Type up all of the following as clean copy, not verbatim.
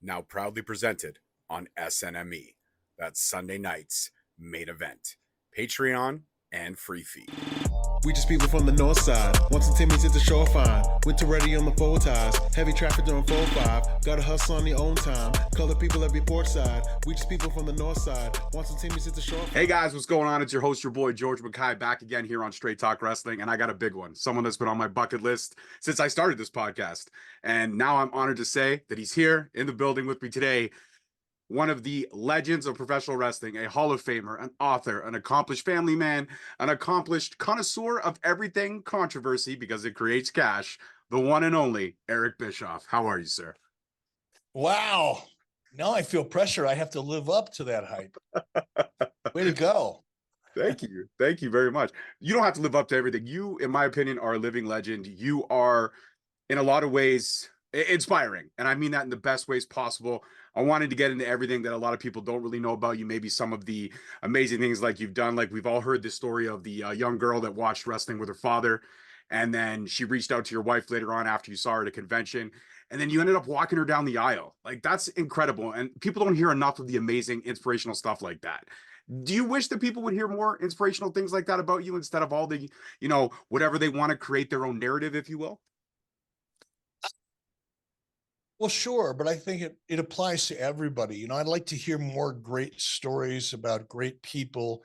now proudly presented on SNME. That's Sunday night's main event. Patreon and free feed. We just people from the north side. Once the Timmy's at the shore fine. Winter ready on the four ties. Heavy traffic during 4-5. Gotta hustle on your own time. Color people every port side. We just people from the north side. Once the Timmy's at the shore fine. Hey guys, what's going on? It's your host, your boy, George Mackay, back again here on Straight Talk Wrestling. And I got a big one. Someone that's been on my bucket list since I started this podcast. And now I'm honored to say that he's here in the building with me today. One of the legends of professional wrestling, a Hall of Famer, an author, an accomplished family man, an accomplished connoisseur of everything controversy because it creates cash, the one and only Eric Bischoff. How are you, sir? Wow. Now I feel pressure. I have to live up to that hype. Way to go. Thank you. Thank you very much. You don't have to live up to everything. You, in my opinion, are a living legend. You are, in a lot of ways, inspiring. And I mean that in the best ways possible. I wanted to get into everything that a lot of people don't really know about you. Maybe some of the amazing things like you've done. Like we've all heard the story of the young girl that watched wrestling with her father. And then she reached out to your wife later on after you saw her at a convention. And then you ended up walking her down the aisle. Like that's incredible. And people don't hear enough of the amazing inspirational stuff like that. Do you wish that people would hear more inspirational things like that about you instead of all the, whatever they want to create their own narrative, if you will? Well, sure, but I think it applies to everybody. I'd like to hear more great stories about great people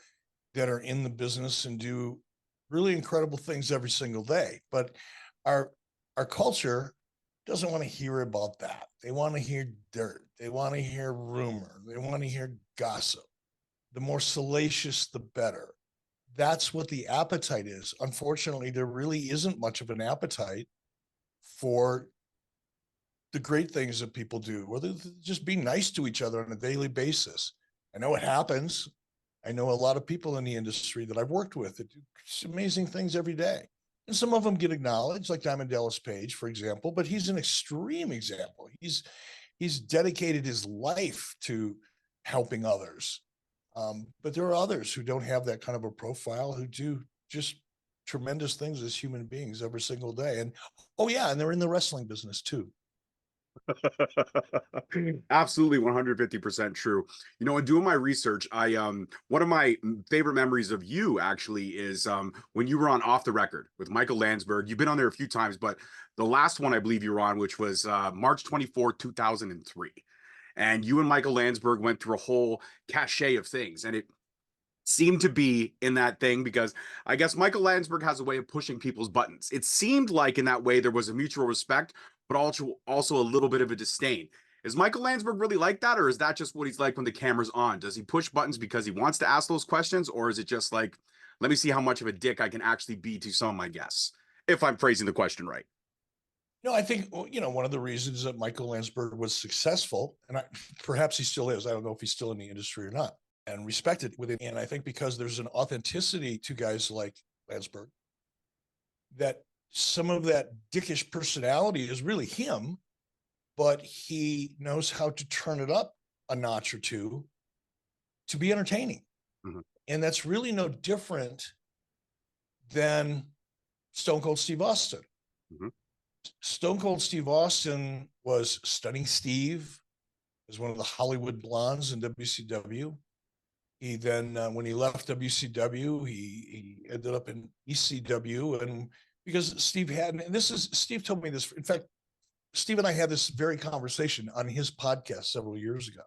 that are in the business and do really incredible things every single day. But our culture doesn't want to hear about that. They want to hear dirt. They want to hear rumor. They want to hear gossip. The more salacious, the better. That's what the appetite is. Unfortunately, there really isn't much of an appetite for the great things that people do, whether just be nice to each other on a daily basis. I know it happens. I know a lot of people in the industry that I've worked with that do amazing things every day. And some of them get acknowledged, like Diamond Dallas Page, for example, but he's an extreme example. He's dedicated his life to helping others. But there are others who don't have that kind of a profile, who do just tremendous things as human beings every single day. And, and they're in the wrestling business too. Absolutely 150% true. In doing my research, I one of my favorite memories of you actually is when you were on Off the Record with Michael Landsberg. You've been on there a few times, but the last one I believe you were on, which was March 24, 2003. And you and Michael Landsberg went through a whole cachet of things, and it seemed to be in that thing because I guess Michael Landsberg has a way of pushing people's buttons. It seemed like in that way there was a mutual respect, but also a little bit of a disdain. Is Michael Landsberg really like that, or is that just what he's like when the camera's on? Does he push buttons because he wants to ask those questions, or is it just like, let me see how much of a dick I can actually be to some of my guests, if I'm phrasing the question right? No, I think, one of the reasons that Michael Landsberg was successful, and perhaps he still is, I don't know if he's still in the industry or not, and respected within. And I think because there's an authenticity to guys like Landsberg, that some of that dickish personality is really him, but he knows how to turn it up a notch or two to be entertaining. Mm-hmm. And that's really no different than Stone Cold Steve Austin. Mm-hmm. Stone Cold Steve Austin was Stunning Steve, was one of the Hollywood blondes in WCW. He then, when he left WCW, he ended up in ECW, and because Steve Steve told me this. In fact, Steve and I had this very conversation on his podcast several years ago.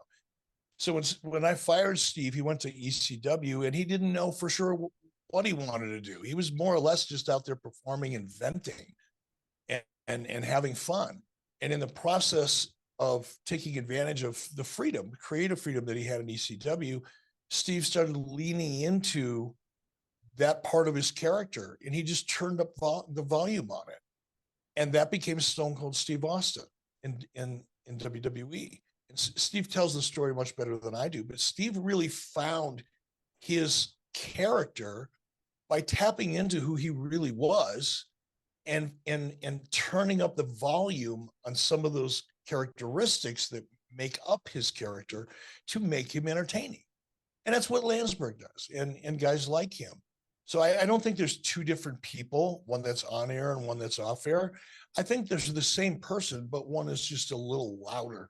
So when I fired Steve, he went to ECW, and he didn't know for sure what he wanted to do. He was more or less just out there performing and venting and having fun. And in the process of taking advantage of the creative freedom that he had in ECW, Steve started leaning into that part of his character, and he just turned up the volume on it. And that became Stone Cold Steve Austin in WWE. And Steve tells the story much better than I do, but Steve really found his character by tapping into who he really was and turning up the volume on some of those characteristics that make up his character to make him entertaining. And that's what Landsberg does, and guys like him. So I don't think there's two different people, one that's on air and one that's off air. I think there's the same person, but one is just a little louder.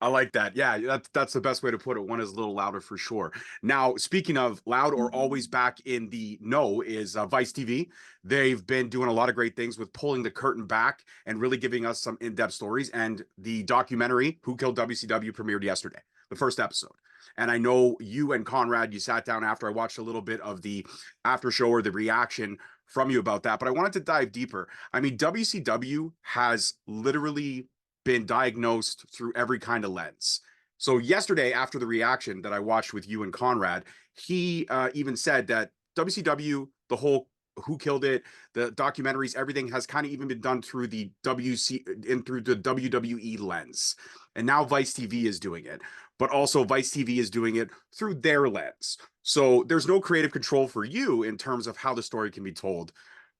I like that. Yeah, that's the best way to put it. One is a little louder for sure. Now, speaking of loud or always back in the know is Vice TV. They've been doing a lot of great things with pulling the curtain back and really giving us some in-depth stories. And the documentary Who Killed WCW premiered yesterday, the first episode. And I know you and Conrad, you sat down after I watched a little bit of the after show or the reaction from you about that, but I wanted to dive deeper. I mean, WCW has literally been diagnosed through every kind of lens. So yesterday, after the reaction that I watched with you and Conrad, he even said that WCW, the whole Who Killed It, the documentaries, everything has kind of even been done through the through the WWE lens. And now Vice TV is doing it, but also Vice TV is doing it through their lens. So there's no creative control for you in terms of how the story can be told.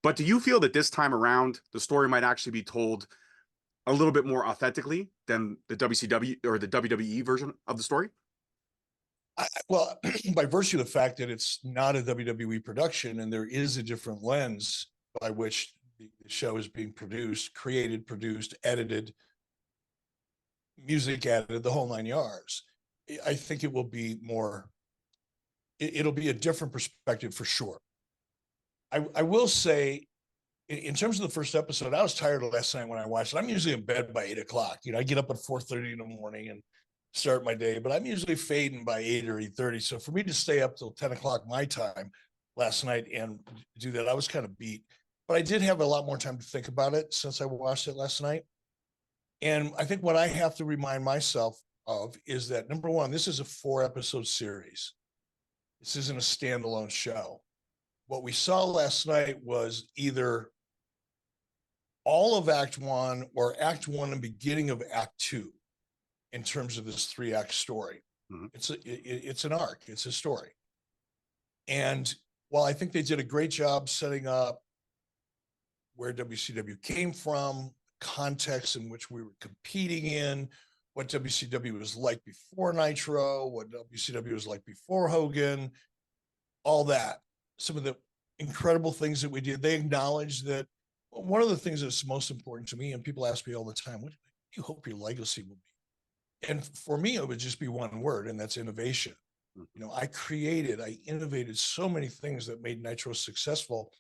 But do you feel that this time around the story might actually be told a little bit more authentically than the WCW or the WWE version of the story? Well, by virtue of the fact that it's not a WWE production and there is a different lens by which the show is being produced, created, produced, edited, music added, the whole 9 yards. I think it will be more, it'll be a different perspective for sure. I will say, in terms of the first episode, I was tired last night when I watched it. I'm usually in bed by 8 o'clock. I get up at 4:30 in the morning and start my day, but I'm usually fading by 8 or 8:30. So for me to stay up till 10 o'clock my time last night and do that, I was kind of beat. But I did have a lot more time to think about it since I watched it last night. And I think what I have to remind myself of is that, number one, this is a 4-episode series. This isn't a standalone show. What we saw last night was either all of Act 1 or Act 1 and beginning of Act 2 in terms of this 3-act story. Mm-hmm. It's an arc. It's a story. And while I think they did a great job setting up where WCW came from, context in which we were competing in, what WCW was like before Nitro, what WCW was like before Hogan, all that. Some of the incredible things that we did. They acknowledged that one of the things that's most important to me, and people ask me all the time, what do you hope your legacy will be? And for me, it would just be one word, and that's innovation. I innovated so many things that made Nitro successful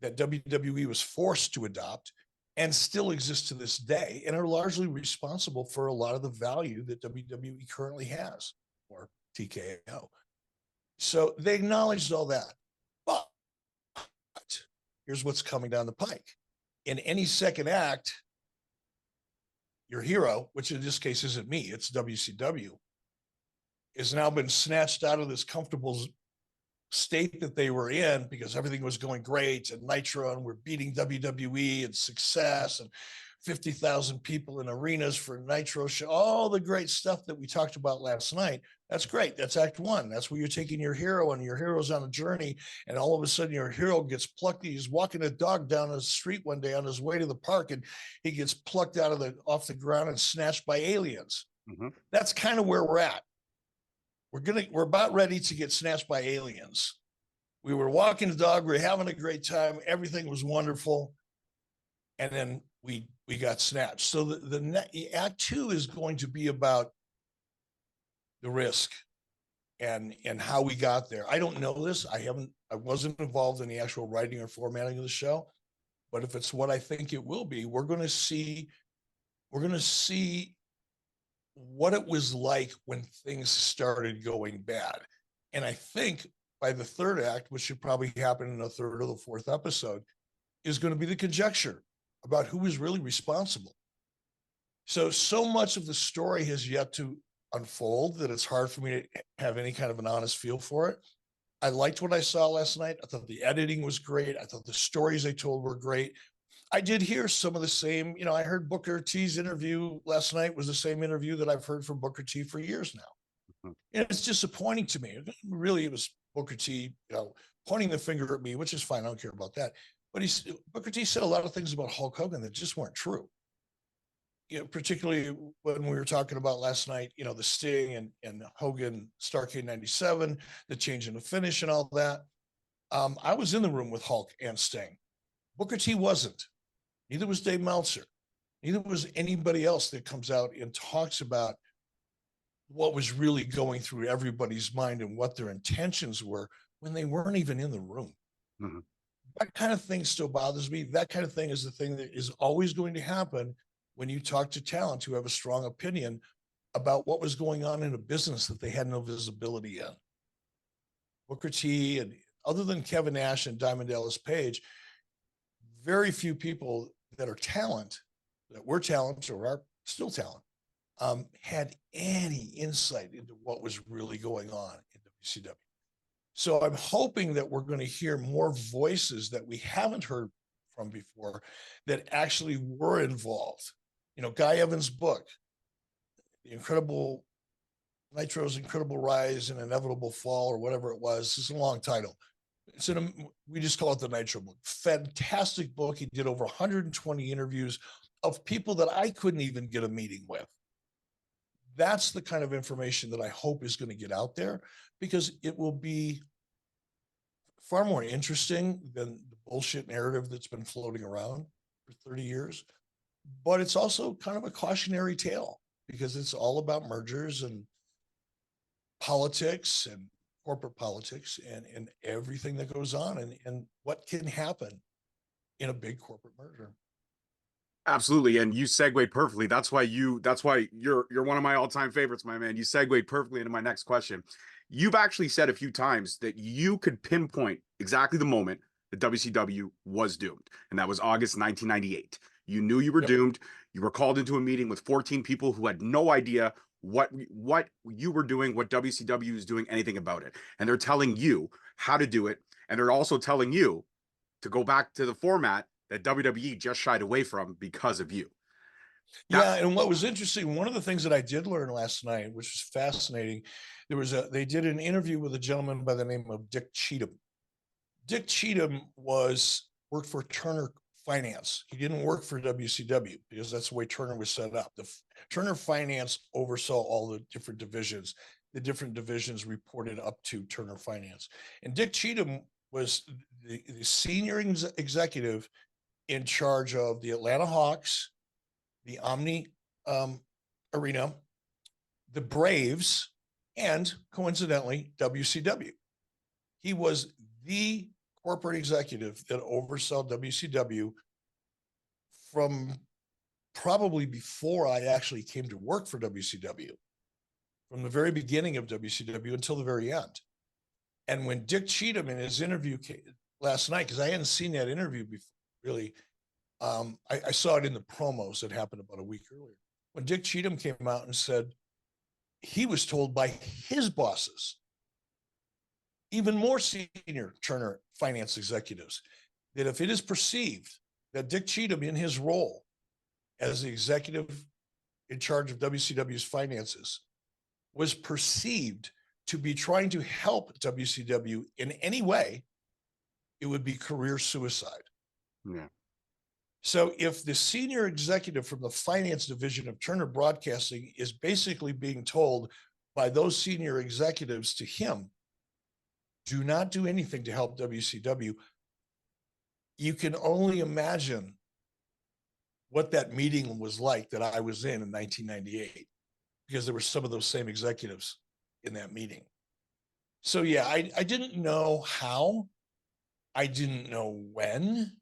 that WWE was forced to adopt and still exist to this day, and are largely responsible for a lot of the value that WWE currently has, or TKO. So they acknowledged all that. But here's what's coming down the pike. In any second act, your hero, which in this case isn't me, it's WCW, has now been snatched out of this comfortable state that they were in because everything was going great and Nitro and we're beating WWE and success and 50,000 people in arenas for Nitro show, all the great stuff that we talked about last night. That's great. That's Act 1. That's where you're taking your hero and your hero's on a journey. And all of a sudden your hero gets plucked. He's walking a dog down the street one day on his way to the park and he gets plucked off the ground and snatched by aliens. Mm-hmm. That's kind of where we're at. We're about ready to get snatched by aliens. We were walking the dog. We were having a great time. Everything was wonderful. And then we got snatched. So the Act 2 is going to be about the risk and how we got there. I don't know this. I wasn't involved in the actual writing or formatting of the show, but if it's what I think it will be, we're going to see what it was like when things started going bad. And I think by the 3rd act, which should probably happen in the 3rd or the 4th episode, is going to be the conjecture about who is really responsible. So much of the story has yet to unfold that it's hard for me to have any kind of an honest feel for it. I liked what I saw last night. I thought the editing was great. I thought the stories they told were great. I did hear some of the same, I heard Booker T's interview last night was the same interview that I've heard from Booker T for years now. Mm-hmm. And it's disappointing to me. Really, it was Booker T, pointing the finger at me, which is fine. I don't care about that. But Booker T said a lot of things about Hulk Hogan that just weren't true. Particularly when we were talking about last night, the Sting and Hogan Starcade 97, the change in the finish and all that. I was in the room with Hulk and Sting. Booker T wasn't. Neither was Dave Meltzer. Neither was anybody else that comes out and talks about what was really going through everybody's mind and what their intentions were when they weren't even in the room. Mhm. That kind of thing still bothers me. That kind of thing is the thing that is always going to happen when you talk to talent who have a strong opinion about what was going on in a business that they had no visibility in. Booker T, and other than Kevin Nash and Diamond Dallas Page, very few people that are talent, that were talent or are still talent, had any insight into what was really going on in WCW. So I'm hoping that we're going to hear more voices that we haven't heard from before that actually were involved. You know, Guy Evans' book, The Incredible Nitro's Incredible Rise and Inevitable Fall, or whatever it was. It's a long title. We just call it the Nitro book. Fantastic book. He did over 120 interviews of people that I couldn't even get a meeting with. That's the kind of information that I hope is going to get out there, because it will be far more interesting than the bullshit narrative that's been floating around for 30 years. But it's also kind of a cautionary tale, because it's all about mergers and politics and corporate politics and everything that goes on, and what can happen in a big corporate merger. Absolutely, and you segued perfectly. That's why you're one of my all-time favorites, my man. You segued perfectly into my next question. You've actually said a few times that you could pinpoint exactly the moment that WCW was doomed, and that was August 1998. You knew you were Yep. doomed. You were called into a meeting with 14 people who had no idea what you were doing, what WCW is doing, anything about it. And they're telling you how to do it, and they're also telling you to go back to the format that WWE just shied away from because of you. That Yeah, and what was interesting, one of the things that I did learn last night, which was fascinating, they did an interview with a gentleman by the name of Dick Cheatham. Dick Cheatham worked for Turner Finance. He didn't work for WCW because that's the way Turner was set up. Turner Finance oversaw all the different divisions. The different divisions reported up to Turner Finance. And Dick Cheatham was the senior executive in charge of the Atlanta Hawks, the Omni Arena, the Braves, and coincidentally, WCW. He was the corporate executive that oversaw WCW from probably before I actually came to work for WCW, from the very beginning of WCW until the very end. And when Dick Cheatham in his interview last night, because I hadn't seen that interview before, really, I saw it in the promos that happened about a week earlier. When Dick Cheatham came out and said he was told by his bosses, even more senior Turner finance executives, that if it is perceived that Dick Cheatham, in his role as the executive in charge of WCW's finances, was perceived to be trying to help WCW in any way, it would be career suicide. yeah. So if the senior executive from the finance division of Turner Broadcasting is basically being told by those senior executives to him, do not do anything to help WCW, you can only imagine what that meeting was like that I was in 1998, because there were some of those same executives in that meeting. So yeah, I didn't know how, I didn't know when,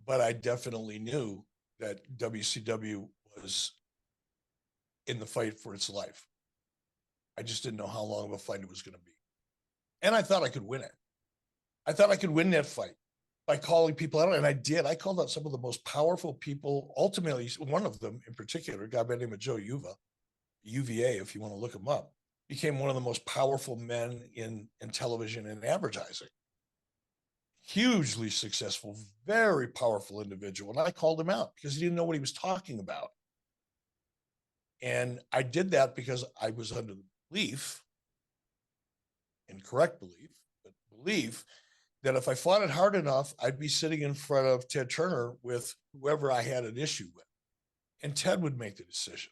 but I definitely knew that WCW was in the fight for its life. I just didn't know how long of a fight it was going to be. And I thought I could win it. I thought I could win that fight by calling people out. And I did. I called out some of the most powerful people. Ultimately, one of them in particular, a guy by the name of Joe UVA, if you want to look him up, became one of the most powerful men in television and advertising. Hugely successful, very powerful individual. And I called him out because he didn't know what he was talking about. And I did that because I was under the belief, incorrect belief, but belief, that if I fought it hard enough, I'd be sitting in front of Ted Turner with whoever I had an issue with. And Ted would make the decision.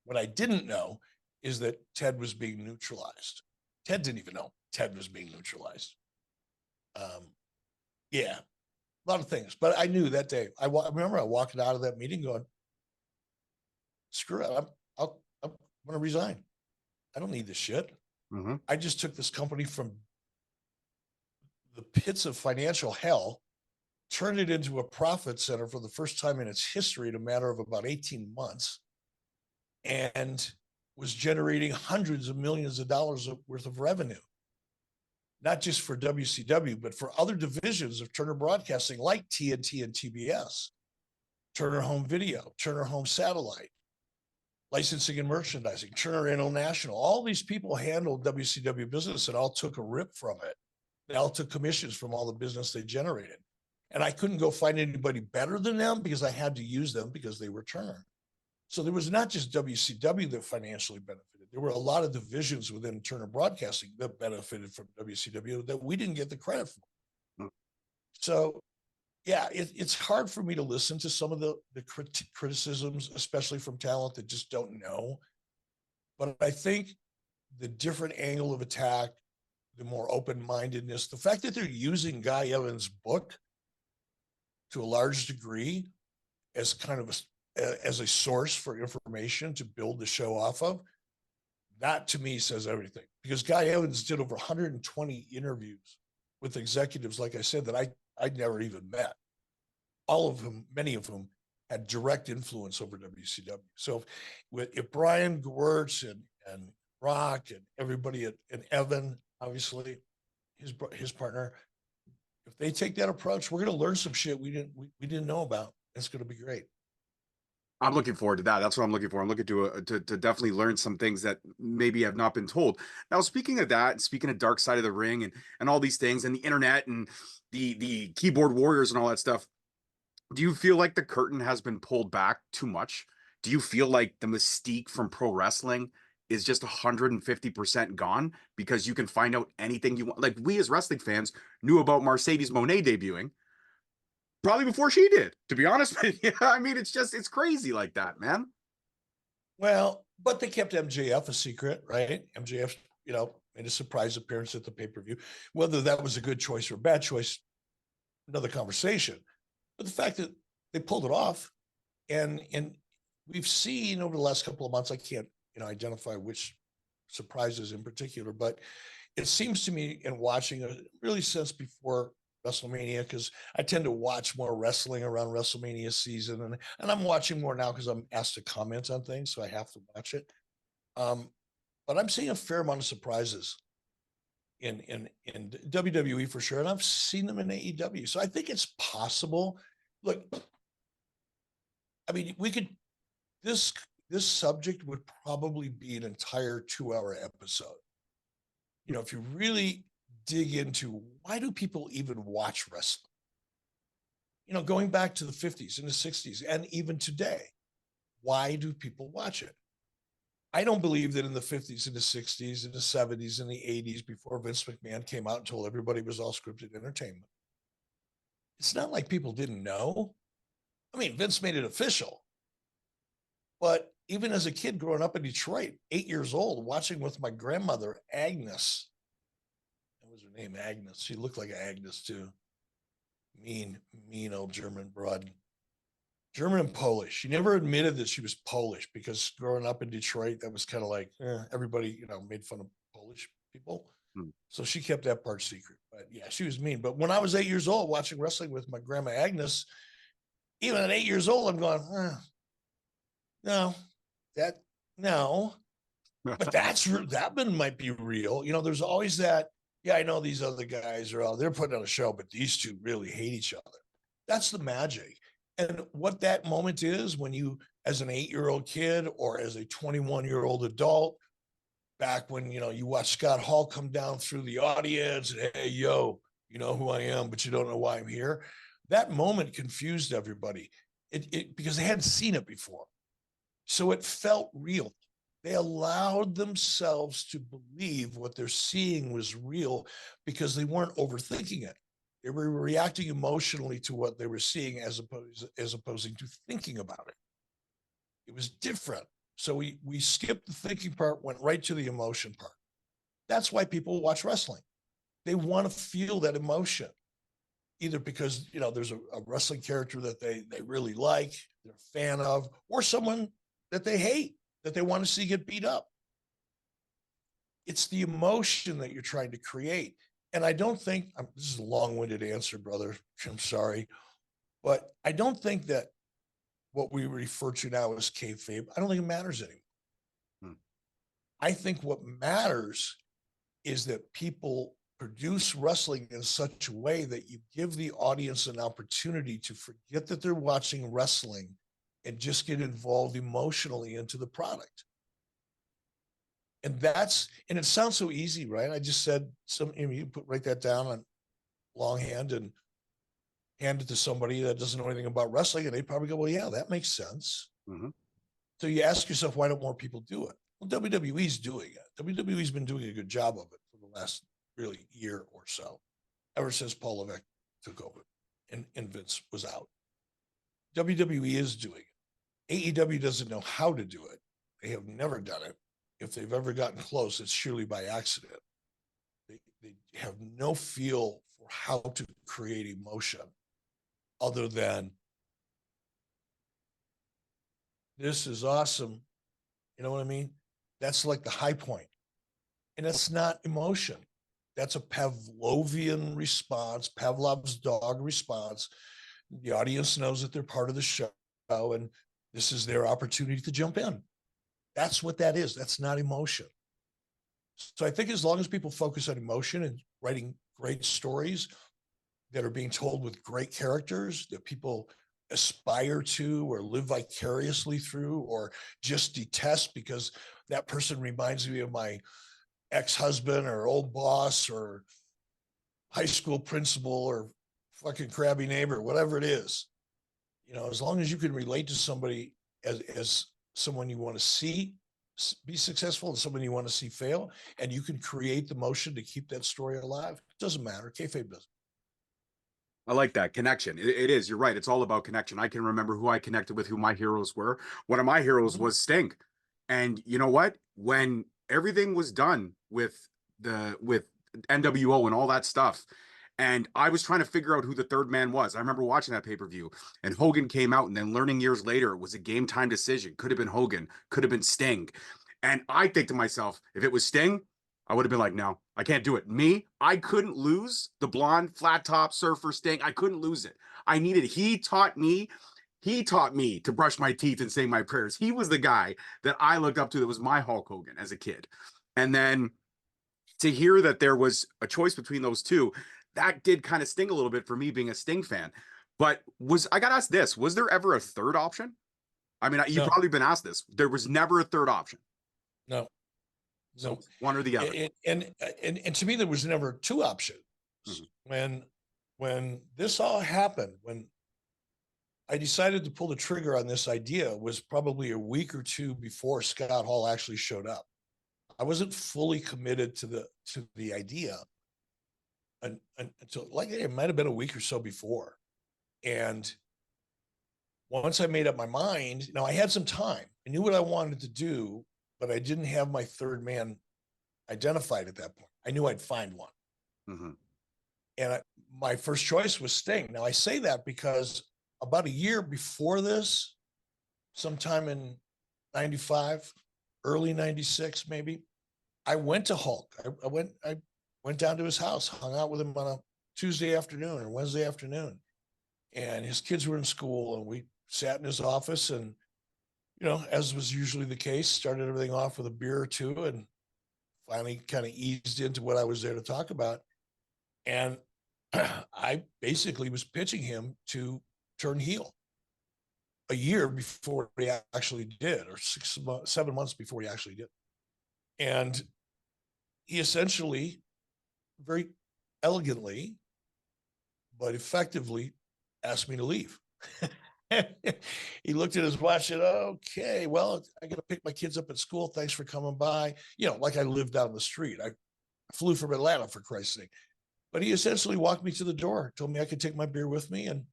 What I didn't know is that Ted was being neutralized. Ted didn't even know Ted was being neutralized. Yeah, a lot of things. But I knew that day. I remember I walked out of that meeting going, screw it. I'm going to resign. I don't need this shit. Mm-hmm. I just took this company from the pits of financial hell, turned it into a profit center for the first time in its history in a matter of about 18 months, and was generating hundreds of millions of dollars worth of revenue, not just for WCW, but for other divisions of Turner Broadcasting like TNT and TBS, Turner Home Video, Turner Home Satellite, licensing and merchandising, Turner International. All these people handled WCW business and all took a rip from it. They all took commissions from all the business they generated. And I couldn't go find anybody better than them because I had to use them because they were Turner. So there was not just WCW that financially benefited. There were a lot of divisions within Turner Broadcasting that benefited from WCW that we didn't get the credit for. So, yeah, it's hard for me to listen to some of the criticisms, especially from talent that just don't know. But I think the different angle of attack, the more open-mindedness, the fact that they're using Guy Evans' book to a large degree as kind of as a source for information to build the show off of, that to me says everything. Because Guy Evans did over 120 interviews with executives, like I said, that I'd never even met. All of them, many of whom had direct influence over WCW. So if Brian Gewirtz and Rock and everybody and Evan, obviously his partner, if they take that approach, we're going to learn some shit we didn't know about. It's going to be great. I'm looking forward to that. That's what I'm looking for. I'm looking to definitely learn some things that maybe have not been told. Now, speaking of that, speaking of Dark Side of the Ring and all these things and the internet and the keyboard warriors and all that stuff, do you feel like the curtain has been pulled back too much? Do you feel like the mystique from pro wrestling is just 150% gone because you can find out anything you want? Like, we as wrestling fans knew about Mercedes Moné debuting probably before she did, to be honest with you. I mean, it's crazy like that, man. Well, but they kept MJF a secret, right? MJF, made a surprise appearance at the pay-per-view. Whether that was a good choice or a bad choice, another conversation. But the fact that they pulled it off, and we've seen over the last couple of months, I can't, identify which surprises in particular, but it seems to me in watching it really since before WrestleMania, because I tend to watch more wrestling around WrestleMania season, and I'm watching more now because I'm asked to comment on things, so I have to watch it. But I'm seeing a fair amount of surprises in WWE for sure, and I've seen them in AEW. So I think it's possible. Look, I mean, this subject would probably be an entire 2-hour episode. If you really dig into why do people even watch wrestling? Going back to the 50s and the 60s and even today, why do people watch it? I don't believe that in the 50s and the 60s and the 70s and the 80s, before Vince McMahon came out and told everybody it was all scripted entertainment, it's not like people didn't know. I mean, Vince made it official. But even as a kid growing up in Detroit, 8 years old, watching with my grandmother, Agnes. What was her name? Agnes. She looked like Agnes too. Mean old German broad. German and Polish. She never admitted that she was Polish because growing up in Detroit, that was kind of like everybody, made fun of Polish people. So she kept that part secret. But yeah, she was mean. But when I was 8 years old watching wrestling with my grandma Agnes, even at 8 years old, I'm going, no. But that one might be real. There's always that. Yeah, I know these other guys they're putting on a show, but these two really hate each other. That's the magic. And what that moment is when you, as an 8-year-old kid or as a 21-year-old adult, back when, you watch Scott Hall come down through the audience and, hey, yo, you know who I am, but you don't know why I'm here. That moment confused everybody because they hadn't seen it before. So it felt real. They allowed themselves to believe what they're seeing was real because they weren't overthinking it. They were reacting emotionally to what they were seeing as opposed to thinking about it. It was different. So we skipped the thinking part, went right to the emotion part. That's why people watch wrestling. They want to feel that emotion, either because, there's a wrestling character that they really like, they're a fan of, or someone that they hate. that they want to see get beat up. It's the emotion that you're trying to create. And I don't think, this is a long-winded answer, brother. I'm sorry. But I don't think that what we refer to now as kayfabe, I don't think it matters anymore. I think what matters is that people produce wrestling in such a way that you give the audience an opportunity to forget that they're watching wrestling and just get involved emotionally into the product. And it sounds so easy, right? I just said you write that down on longhand and hand it to somebody that doesn't know anything about wrestling, and they probably go, well, yeah, that makes sense. Mm-hmm. So you ask yourself, why don't more people do it? Well, WWE's doing it. WWE's been doing a good job of it for the last really year or so, ever since Paul Levesque took over and Vince was out. WWE is doing it. AEW doesn't know how to do it. They have never done it. If they've ever gotten close, it's surely by accident. They have no feel for how to create emotion other than, this is awesome. You know what I mean? That's like the high point. And it's not emotion. That's a Pavlovian response, Pavlov's dog response. The audience knows that they're part of the show, and this is their opportunity to jump in. That's what that is. That's not emotion. So I think as long as people focus on emotion and writing great stories that are being told with great characters that people aspire to or live vicariously through or just detest because that person reminds me of my ex-husband or old boss or high school principal or fucking crabby neighbor, whatever it is, as long as you can relate to somebody as someone you want to see be successful and someone you want to see fail, and you can create the motion to keep that story alive, it doesn't matter. Kayfabe doesn't. I like that connection. It is. You're right. It's all about connection. I can remember who I connected with, who my heroes were. One of my heroes was Sting. And you know what? When everything was done with NWO and all that stuff, and I was trying to figure out who the third man was. I remember watching that pay-per-view, and Hogan came out, and then learning years later it was a game time decision. Could have been Hogan, could have been Sting. And I think to myself, if it was Sting, I would have been like, no, I can't do it. I couldn't lose the blonde, flat top surfer Sting. I couldn't lose it. He taught me to brush my teeth and say my prayers. He was the guy that I looked up to that was my Hulk Hogan as a kid. And then to hear that there was a choice between those two, that did kind of sting a little bit for me being a Sting fan. But I got asked this, was there ever a third option? I mean, you've probably been asked this. There was never a third option. No. So one or the other. And to me, there was never two options. Mm-hmm. When this all happened, when I decided to pull the trigger on this idea, was probably a week or two before Scott Hall actually showed up. I wasn't fully committed to the idea until it might have been a week or so before. And once I made up my mind, now I had some time. I knew what I wanted to do, but I didn't have my third man identified at that point. I knew I'd find one. Mm-hmm. And my first choice was Sting. Now I say that because about a year before this, sometime in 95, early 96, maybe, I went to Hulk. I went down to his house, hung out with him on a Tuesday afternoon or Wednesday afternoon. And his kids were in school, and we sat in his office and, as was usually the case, started everything off with a beer or two and finally kind of eased into what I was there to talk about. And I basically was pitching him to turn heel a year before he actually did, or 7 months before he actually did. And he essentially, very elegantly, but effectively, asked me to leave. He looked at his watch and, okay, well, I got to pick my kids up at school. Thanks for coming by. Like I lived down the street. I flew from Atlanta, for Christ's sake. But he essentially walked me to the door, told me I could take my beer with me, and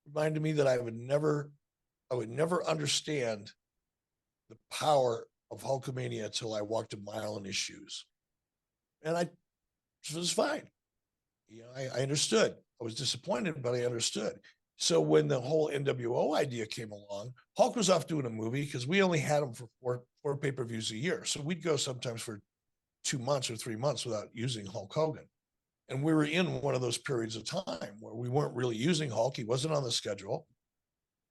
reminded me that I would never understand the power of Hulkamania until I walked a mile in his shoes. And it was fine. I understood. I was disappointed, but I understood. So when the whole NWO idea came along, Hulk was off doing a movie because we only had him for four pay-per-views a year. So we'd go sometimes for 2 months or 3 months without using Hulk Hogan. And we were in one of those periods of time where we weren't really using Hulk. He wasn't on the schedule.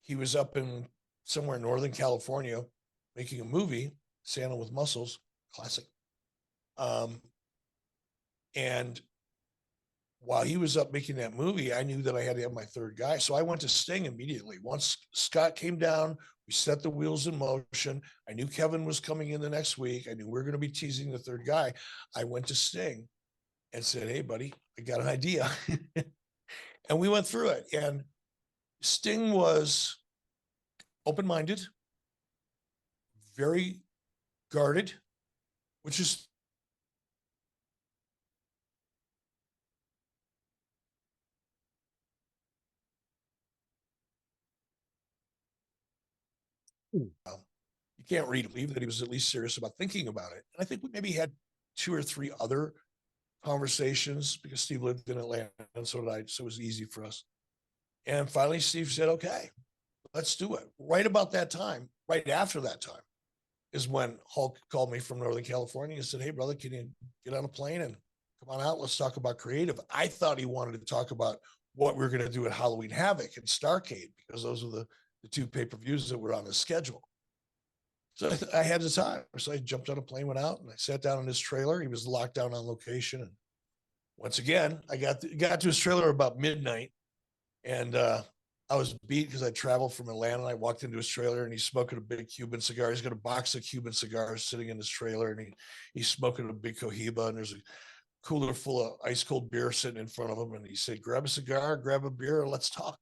He was up in somewhere in Northern California making a movie, Santa with Muscles, classic. And while he was up making that movie, I knew that I had to have my third guy. So I went to Sting immediately. Once Scott came down, we set the wheels in motion. I knew Kevin was coming in the next week. I knew we were going to be teasing the third guy. I went to Sting and said, "Hey, buddy, I got an idea." And we went through it. And Sting was open-minded, very guarded, which is you can't read believe that he was at least serious about thinking about it. And I think we maybe had 2 or 3 other conversations because Steve lived in Atlanta and so did I. So it was easy for us. And finally, Steve said, "Okay, let's do it." Right about that time, right after that time, is when Hulk called me from Northern California and said, "Hey, brother, can you get on a plane and come on out? Let's talk about creative." I thought he wanted to talk about what we were going to do at Halloween Havoc and Starcade because those were the 2 pay-per-views that were on his schedule. So I had the time. So I jumped on a plane, went out, and I sat down in his trailer. He was locked down on location. And once again, I got to his trailer about midnight. And I was beat because I traveled from Atlanta. And I walked into his trailer, and he's smoking a big Cuban cigar. He's got a box of Cuban cigars sitting in his trailer, and he's smoking a big Cohiba. And there's a cooler full of ice cold beer sitting in front of him. And he said, "Grab a cigar, grab a beer, and let's talk."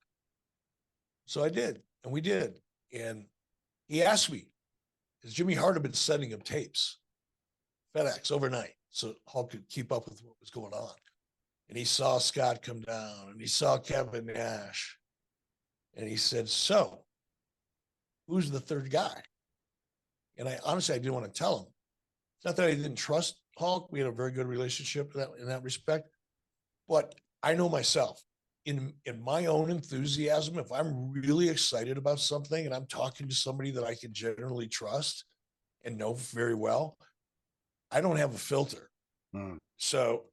So I did, and we did. And he asked me, because Jimmy Hart had been sending him tapes, FedEx overnight, so Hulk could keep up with what was going on. And he saw Scott come down, and he saw Kevin Nash. And he said, "So, who's the third guy?" And I honestly, I didn't want to tell him. It's not that I didn't trust Hulk. We had a very good relationship in that respect. But I know myself. In my own enthusiasm, if I'm really excited about something and I'm talking to somebody that I can generally trust and know very well, I don't have a filter. So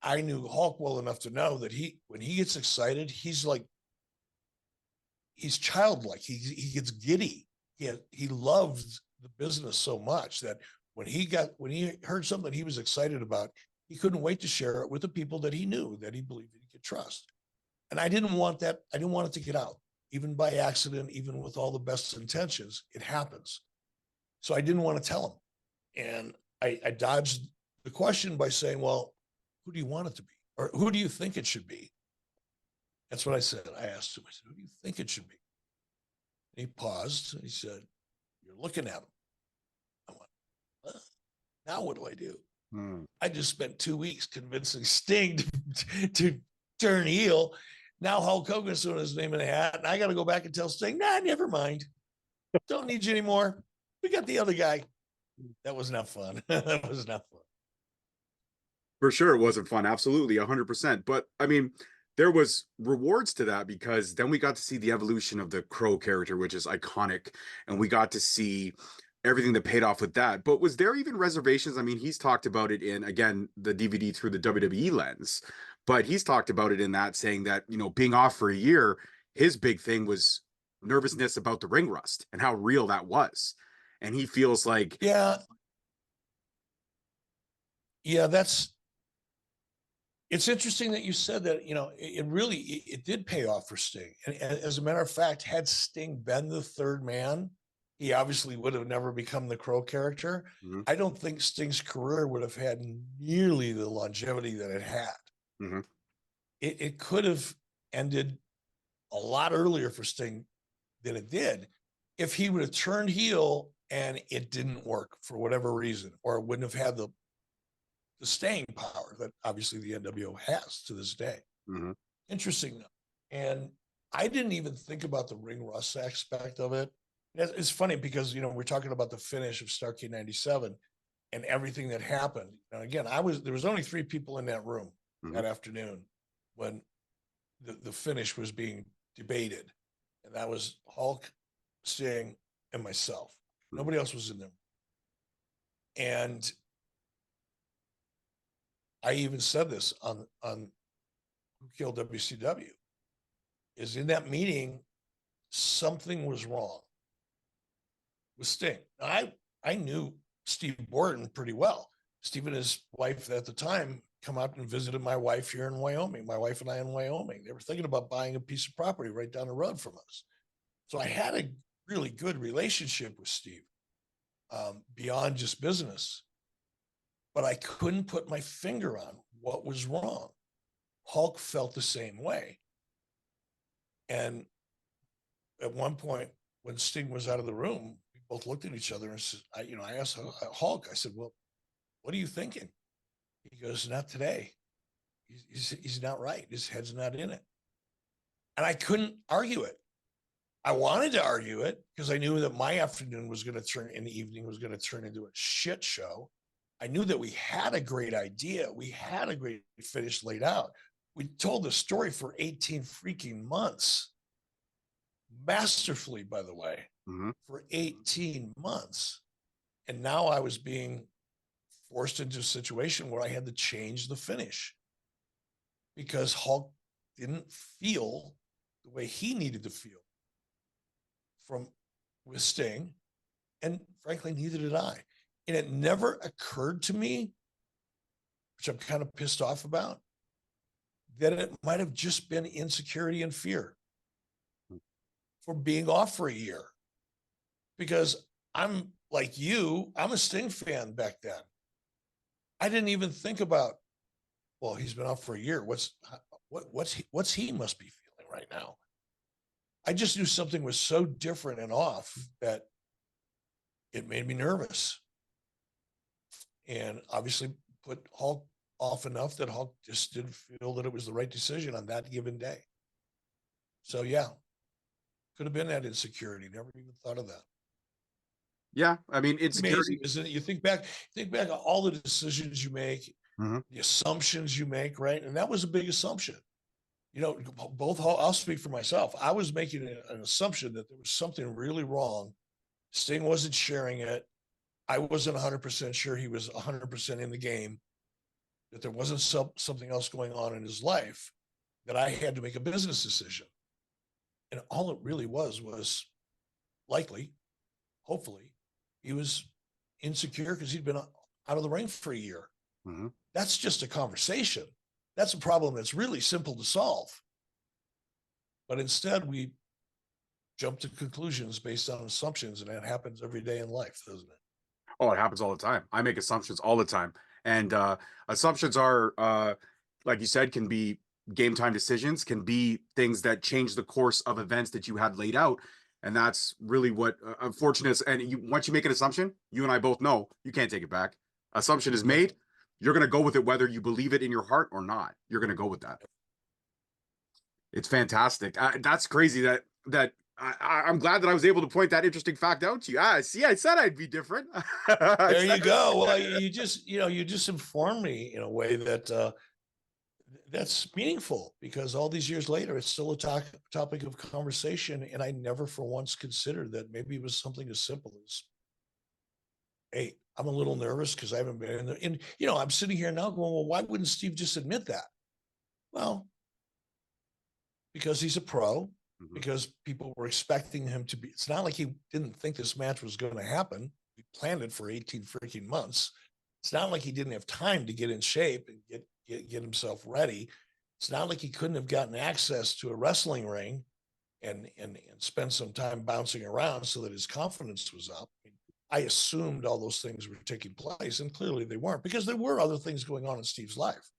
I knew Hulk well enough to know that when he gets excited, he's childlike. He gets giddy. He loves the business so much that when he heard something he was excited about, he couldn't wait to share it with the people that he knew, that he believed that he could trust. And I didn't want that. I didn't want it to get out, even by accident, even with all the best intentions. It happens. So I didn't want to tell him. And I dodged the question by saying, "Well, who do you want it to be? Or who do you think it should be?" That's what I said. I asked him, I said, "Who do you think it should be?" And he paused and he said, "You're looking at him." I went, "Now what do I do?" I just spent 2 weeks convincing Sting to turn heel. Now Hulk Hogan's throwing his name in a hat, and I got to go back and tell Sting, "Nah, never mind. Don't need you anymore. We got the other guy." That was not fun. That was not fun. For sure, it wasn't fun. Absolutely, 100%. But I mean, there was rewards to that because then we got to see the evolution of the Crow character, which is iconic, and we got to see everything that paid off with that. But was there even reservations? I mean, he's talked about it in, again, the DVD through the WWE lens, but he's talked about it in that, saying that, being off for a year, his big thing was nervousness about the ring rust and how real that was. And he feels like, Yeah, it's interesting that you said that. It really it did pay off for Sting. And as a matter of fact, had Sting been the third man, he obviously would have never become the Crow character. I don't think Sting's career would have had nearly the longevity that it had. It could have ended a lot earlier for Sting than it did if he would have turned heel and it didn't work for whatever reason, or it wouldn't have had the staying power that obviously the NWO has to this day. Interesting though. And I didn't even think about the ring rust aspect of it. It's funny because, we're talking about the finish of Starrcade 97 and everything that happened. And again, there was only 3 people in that room that afternoon when the finish was being debated, and that was Hulk, Sting, and myself. Nobody else was in there. And I even said this on Who Killed WCW, is in that meeting, something was wrong with Sting. I knew Steve Borden pretty well. Steve and his wife at the time come out and visited my wife here in Wyoming, my wife and I in Wyoming. They were thinking about buying a piece of property right down the road from us. So I had a really good relationship with Steve, beyond just business, but I couldn't put my finger on what was wrong. Hulk felt the same way. And at one point, when Sting was out of the room, we both looked at each other and said, I asked Hulk, I said, well, what are you thinking? He goes, not today. He's not right. His head's not in it. And I couldn't argue it. I wanted to argue it because I knew that my afternoon was going to turn in the evening was going to turn into a shit show. I knew that we had a great idea. We had a great finish laid out. We told the story for 18 freaking months. Masterfully, by the way, for 18 months. And now I was being forced into a situation where I had to change the finish because Hulk didn't feel the way he needed to feel with Sting. And frankly, neither did I. And it never occurred to me, which I'm kind of pissed off about, that it might have just been insecurity and fear for being off for a year. Because I'm like you, I'm a Sting fan back then. I didn't even think about, well, he's been off for a year. What's he must be feeling right now? I just knew something was so different and off that it made me nervous. And obviously put Hulk off enough that Hulk just didn't feel that it was the right decision on that given day. So yeah, could have been that insecurity. Never even thought of that. Yeah, I mean, insecurity, amazing, isn't it? You think back on all the decisions you make, the assumptions you make, right? And that was a big assumption. I'll speak for myself. I was making an assumption that there was something really wrong. Sting wasn't sharing it. I wasn't 100% sure he was 100% in the game, that there wasn't something else going on in his life, that I had to make a business decision. And all it really was likely, hopefully, he was insecure because he'd been out of the ring for a year. That's just a conversation. That's a problem that's really simple to solve. But instead, we jump to conclusions based on assumptions, and that happens every day in life, doesn't it? Oh, it happens all the time. I make assumptions all the time. And assumptions are, like you said, can be game time decisions, can be things that change the course of events that you had laid out. And that's really what unfortunate is. And once you make an assumption, you and I both know you can't take it back. Assumption is made. You're going to go with it, whether you believe it in your heart or not. You're going to go with that. It's fantastic. That's crazy that I'm glad that I was able to point that interesting fact out to you. See, I said I'd be different. There you go. Well, you just informed me in a way that that's meaningful, because all these years later, it's still a topic of conversation. And I never for once considered that maybe it was something as simple as, hey, I'm a little nervous because I haven't been in there. And, I'm sitting here now going, well, why wouldn't Steve just admit that? Well, because he's a pro, because people were expecting him to be. It's not like he didn't think this match was going to happen. He planned it for 18 freaking months. It's not like he didn't have time to get in shape and get himself ready. It's not like he couldn't have gotten access to a wrestling ring and spend some time bouncing around so that his confidence was up. I assumed all those things were taking place, and clearly they weren't, because there were other things going on in Steve's life.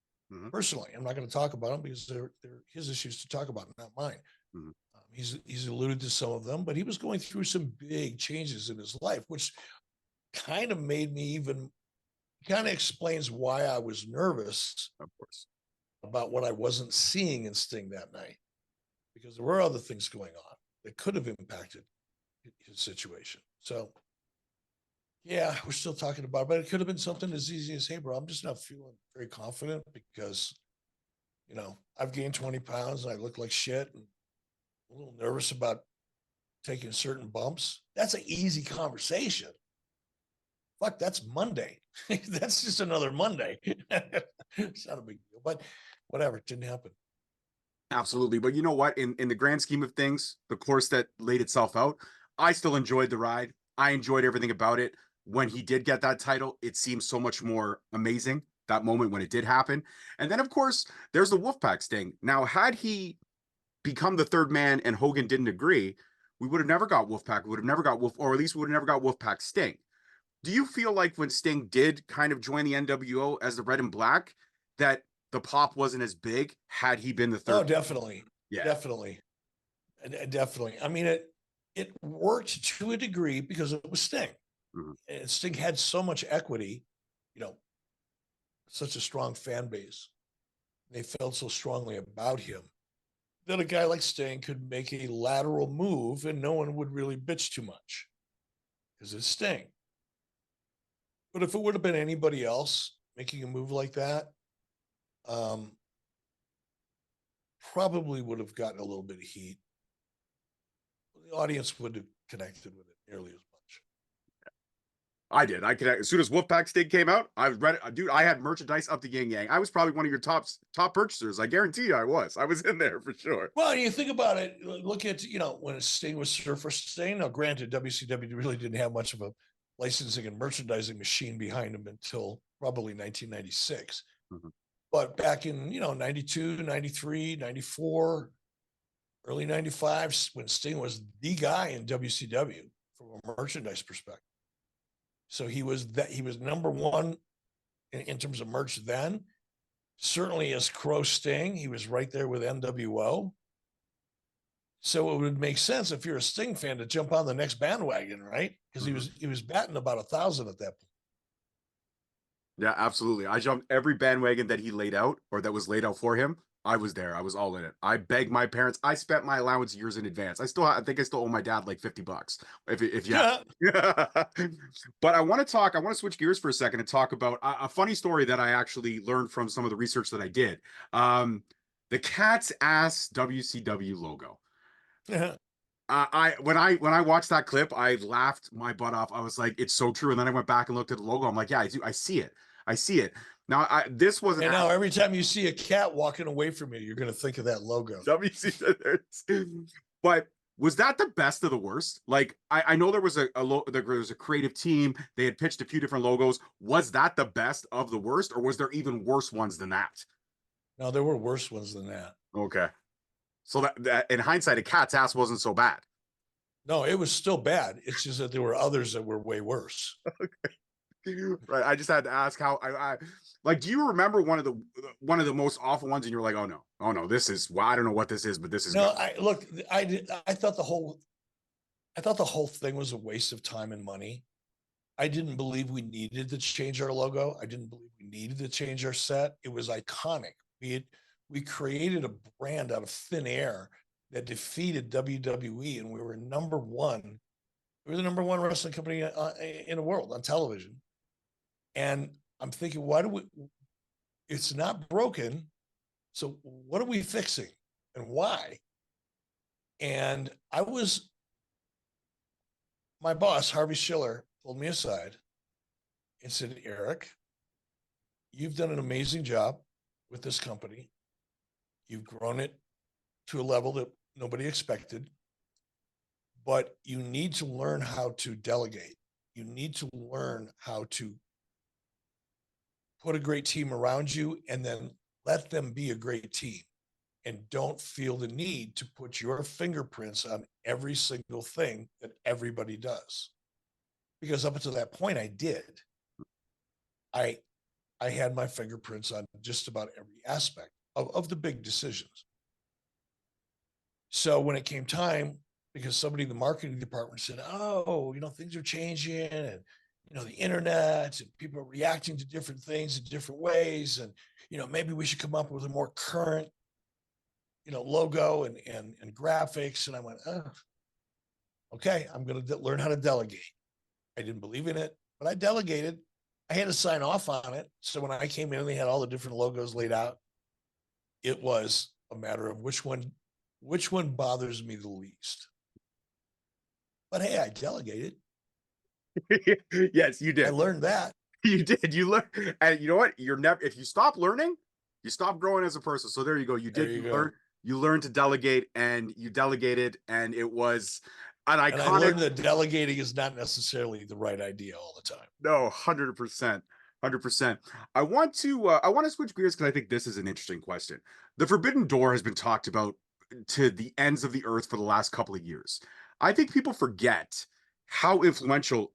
Personally, I'm not going to talk about them because they're his issues to talk about, not mine. He's alluded to some of them, but he was going through some big changes in his life, which kind of made me kind of explains why I was nervous, of course, about what I wasn't seeing in Sting that night, because there were other things going on that could have impacted his situation. So, yeah, we're still talking about it, but it could have been something as easy as, hey, bro, I'm just not feeling very confident because, I've gained 20 pounds and I look like shit. And a little nervous about taking certain bumps. That's an easy conversation. Fuck, that's Monday. That's just another Monday. It's not a big deal, but whatever, it didn't happen. Absolutely. But you know what? In the grand scheme of things, the course that laid itself out, I still enjoyed the ride. I enjoyed everything about it. When he did get that title, it seemed so much more amazing, that moment when it did happen. And then, of course, there's the Wolfpack Sting. Now, had he become the third man and Hogan didn't agree, we would have never got Wolfpack. We would have never got Wolf, or at least we would have never got Wolfpack Sting. Do you feel like when Sting did kind of join the NWO as the Red and Black, that the pop wasn't as big had he been the third? Oh, definitely. Yeah. Definitely. Definitely. I mean, it worked to a degree because it was Sting. Mhm. And Sting had so much equity, you know, such a strong fan base. They felt so strongly about him that a guy like Sting could make a lateral move and no one would really bitch too much because it's Sting. But if it would have been anybody else making a move like that, probably would have gotten a little bit of heat. The audience wouldn't have connected with it nearly as much. I did. I could, as soon as Wolfpack Sting came out, I read it. Dude, I had merchandise up the yin yang. I was probably one of your top purchasers. I guarantee you I was. I was in there for sure. Well, you think about it, look at, when Sting was Surfer Sting. Now, granted, WCW really didn't have much of a licensing and merchandising machine behind them until probably 1996. Mm-hmm. But back in, 92, 93, 94, early 95, when Sting was the guy in WCW from a merchandise perspective. So he was number one in terms of merch then. Certainly as Crow Sting, he was right there with NWO. So it would make sense if you're a Sting fan to jump on the next bandwagon, right? Because he was batting about 1,000 at that point. Yeah, absolutely. I jumped every bandwagon that he laid out or that was laid out for him. I was there. I was all in it. I begged my parents. I spent my allowance years in advance. I think I still owe my dad like $50. If yeah. But I want to switch gears for a second and talk about a funny story that I actually learned from some of the research that I did. The cat's ass WCW logo. Yeah. When I watched that clip, I laughed my butt off. I was like, it's so true. And then I went back and looked at the logo. I'm like, yeah, I do. I see it. I see it. Now, this wasn't. And now every time you see a cat walking away from you, you're going to think of that logo. But was that the best of the worst? Like, I know there was there was a creative team. They had pitched a few different logos. Was that the best of the worst, or was there even worse ones than that? No, there were worse ones than that. Okay. So that in hindsight, a cat's ass wasn't so bad. No, it was still bad. It's just that there were others that were way worse. Okay. Right. I just had to ask how I like, do you remember one of the most awful ones and you're like, oh no, this is, well, I don't know what this is, but this is no, good. I thought the whole thing was a waste of time and money. I didn't believe we needed to change our logo. I didn't believe we needed to change our set. It was iconic. We created a brand out of thin air that defeated WWE, and we were number one. We were the number one wrestling company in the world on television. And I'm thinking, it's not broken. So what are we fixing and why? And my boss, Harvey Schiller, pulled me aside and said, Eric, you've done an amazing job with this company. You've grown it to a level that nobody expected, but you need to learn how to delegate. You need to learn how to put a great team around you and then let them be a great team, and don't feel the need to put your fingerprints on every single thing that everybody does. Because up until that point, I did. I had my fingerprints on just about every aspect of the big decisions. So when it came time, because somebody in the marketing department said, oh, things are changing, and the internet and people are reacting to different things in different ways. And, maybe we should come up with a more current, logo and graphics. And I went, oh, okay, I'm going to learn how to delegate. I didn't believe in it, but I delegated. I had to sign off on it. So when I came in and they had all the different logos laid out, it was a matter of which one which one bothers me the least? But hey, I delegated. Yes, you I did. learned that. You did. You learn, and you know what? You're never. If you stop learning, you stop growing as a person. So there you go. You There did. you You go. learn. You learned to delegate, and you delegated, and it was an And I iconic. learned that delegating is not necessarily the right idea all the time. No, 100%. 100%. I want to switch gears because I think this is an interesting question. The Forbidden Door has been talked about to the ends of the earth for the last couple of years. I think people forget how influential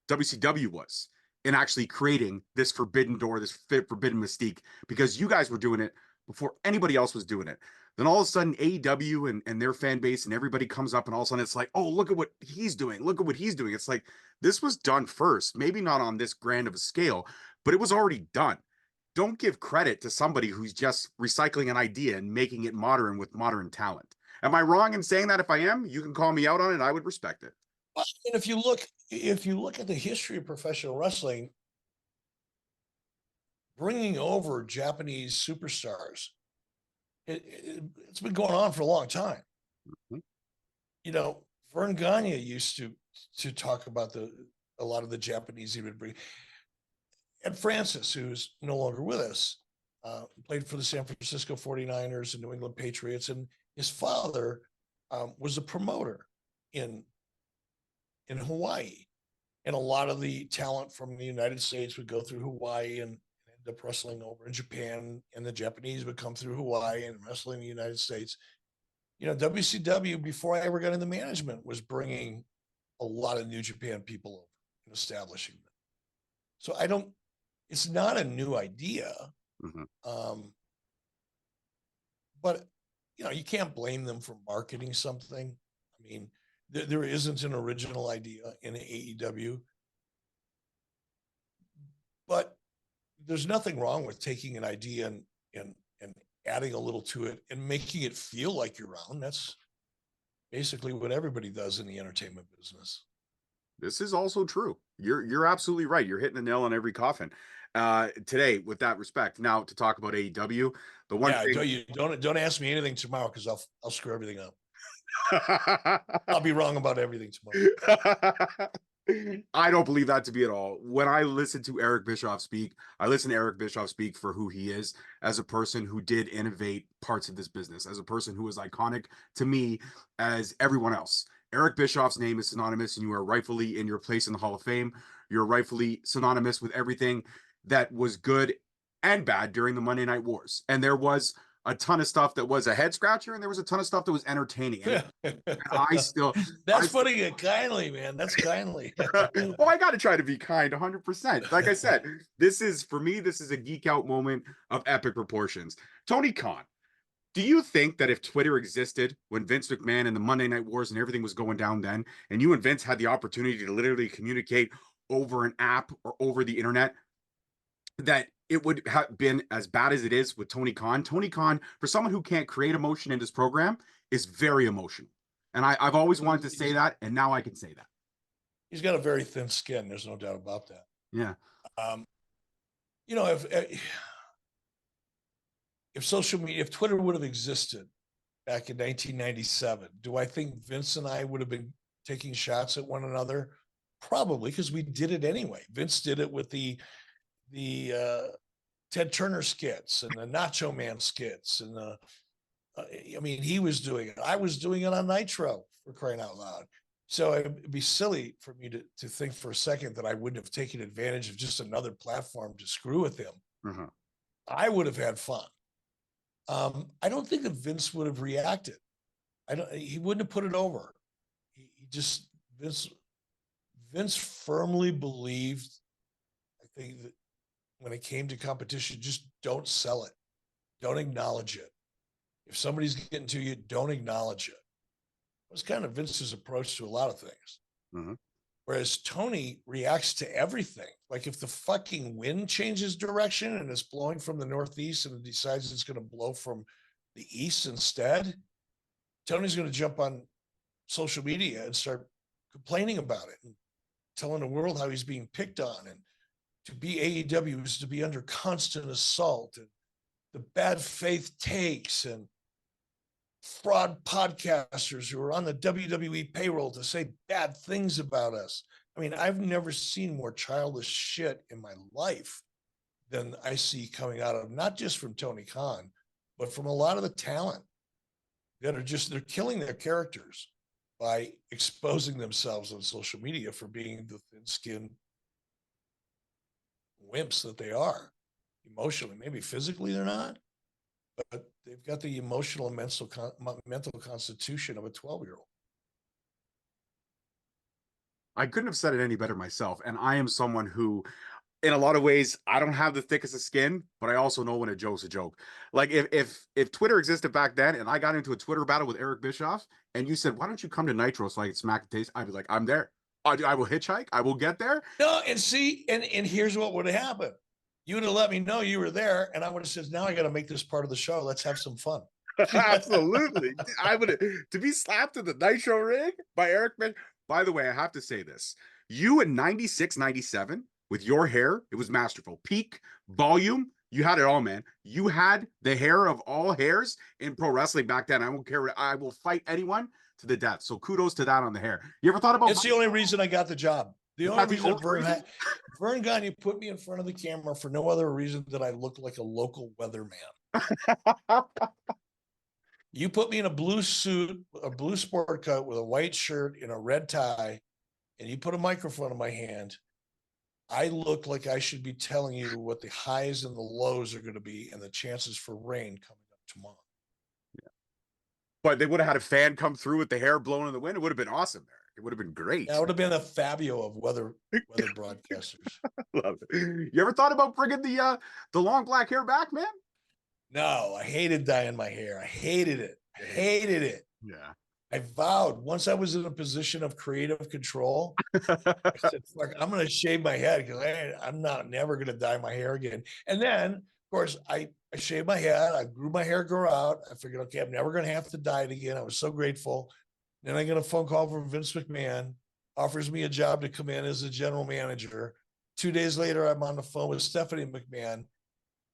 WCW was in actually creating this Forbidden Door, this Forbidden Mystique, because you guys were doing it before anybody else was doing it. Then all of a sudden, AEW and their fan base and everybody comes up, and all of a sudden it's like, oh, look at what he's doing. Look at what he's doing. It's like, this was done first, maybe not on this grand of a scale, but it was already done. Don't give credit to somebody who's just recycling an idea and making it modern with modern talent. Am I wrong in saying that? If I am, you can call me out on it. I would respect it. And if you look at the history of professional wrestling, bringing over Japanese superstars, it's been going on for a long time. Mm-hmm. You know, Vern Gagne used to talk about a lot of the Japanese he would bring. Ed Francis, who's no longer with us, played for the San Francisco 49ers and New England Patriots, and his father was a promoter in Hawaii. And a lot of the talent from the United States would go through Hawaii and end up wrestling over in Japan, and the Japanese would come through Hawaii and wrestle in the United States. You know, WCW, before I ever got into management, was bringing a lot of New Japan people over and establishing them. So it's not a new idea. Mm-hmm. But, you know, you can't blame them for marketing something. I mean, there isn't an original idea in AEW, but there's nothing wrong with taking an idea and adding a little to it and making it feel like your own. That's basically what everybody does in the entertainment business. This is also true. You're absolutely right. You're hitting the nail on every coffin. Today, with that respect, now to talk about AEW, the one thing don't ask me anything tomorrow because I'll screw everything up. I'll be wrong about everything tomorrow. I don't believe that to be at all. When I listen to Eric Bischoff speak, I listen to Eric Bischoff speak for who he is as a person who did innovate parts of this business, as a person who is iconic to me as everyone else. Eric Bischoff's name is synonymous, and you are rightfully in your place in the Hall of Fame. You're rightfully synonymous with everything that was good and bad during the Monday Night Wars. And there was a ton of stuff that was a head scratcher, and there was a ton of stuff that was entertaining. And I still That's putting it kindly, man. That's kindly. Well, I got to try to be kind 100%. Like I said, for me, this is a geek out moment of epic proportions. Tony Khan, do you think that if Twitter existed when Vince McMahon and the Monday Night Wars and everything was going down then, and you and Vince had the opportunity to literally communicate over an app or over the internet, that it would have been as bad as it is with Tony Khan? Tony Khan, for someone who can't create emotion in this program, is very emotional. And I've always wanted to say that, and now I can say that. He's got a very thin skin. There's no doubt about that. Yeah. You know, if social media, if Twitter would have existed back in 1997, do I think Vince and I would have been taking shots at one another? Probably, because we did it anyway. Vince did it with the Ted Turner skits and the Nacho Man skits, and I mean, he was doing it. I was doing it on Nitro, for crying out loud. So it'd be silly for me to think for a second that I wouldn't have taken advantage of just another platform to screw with him. Uh-huh. I would have had fun. I don't think that Vince would have reacted. He wouldn't have put it over. Vince firmly believed, I think, that when it came to competition, just don't sell it. Don't acknowledge it. If somebody's getting to you, don't acknowledge it. It was kind of Vince's approach to a lot of things. Mm-hmm. Whereas Tony reacts to everything. Like if the fucking wind changes direction and it's blowing from the northeast and it decides it's going to blow from the east instead, Tony's going to jump on social media and start complaining about it and telling the world how he's being picked on. And to be AEW is to be under constant assault and the bad faith takes. And fraud podcasters who are on the WWE payroll to say bad things about us. I mean, I've never seen more childish shit in my life than I see coming out of not just from Tony Khan, but from a lot of the talent that are just, they're killing their characters by exposing themselves on social media for being the thin-skinned wimps that they are emotionally. Maybe physically they're not, but they've got the emotional and mental constitution of a 12-year-old. I couldn't have said it any better myself. And I am someone who, in a lot of ways, I don't have the thickest of skin, but I also know when a joke's a joke. Like if Twitter existed back then and I got into a Twitter battle with Eric Bischoff and you said, why don't you come to Nitro so I can smack the taste? I'd be like, I'm there. I will hitchhike. I will get there. No, and see, and here's what would have happened. You would have let me know you were there, and I would have said, now I got to make this part of the show. Let's have some fun. Absolutely. I would to be slapped in the Nitro ring by Eric. By the way, I have to say this. You in 96, 97, with your hair, it was masterful. Peak, volume, you had it all, man. You had the hair of all hairs in pro wrestling back then. I won't care. I will fight anyone to the death. So kudos to that on the hair. You ever thought about It's the only reason I got the job. The only reason Vern Gagne put me in front of the camera for no other reason than I look like a local weatherman. You put me in a blue suit, a blue sport coat with a white shirt and a red tie, and you put a microphone in my hand. I look like I should be telling you what the highs and the lows are going to be and the chances for rain coming up tomorrow. Yeah. But they would have had a fan come through with the hair blowing in the wind. It would have been awesome there. It would have been great. That would have been the Fabio of weather broadcasters. Love it. You ever thought about bringing the long black hair back, man? No, I hated dyeing my hair. I hated it. I hated it. Yeah. I vowed once I was in a position of creative control, I said, fuck, I'm going to shave my head because I'm never going to dye my hair again. And then, of course, I shaved my head. I grew my hair grow out. I figured, okay, I'm never going to have to dye it again. I was so grateful. Then I get a phone call from Vince McMahon, offers me a job to come in as a general manager. 2 days later, I'm on the phone with Stephanie McMahon.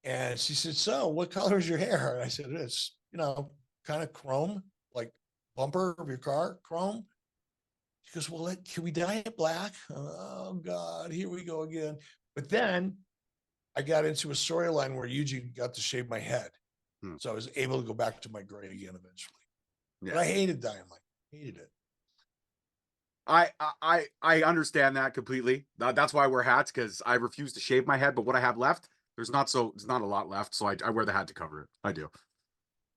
And she said, so what color is your hair? And I said, it's, kind of chrome, like bumper of your car, chrome. She goes, well, can we dye it black? Oh, God, here we go again. But then I got into a storyline where Eugene got to shave my head. So I was able to go back to my gray again eventually. Yeah. But I hated dyeing my hair. Hated it. I understand that completely. That's why I wear hats, because I refuse to shave my head. But what I have left, it's not a lot left. So I wear the hat to cover it. I do.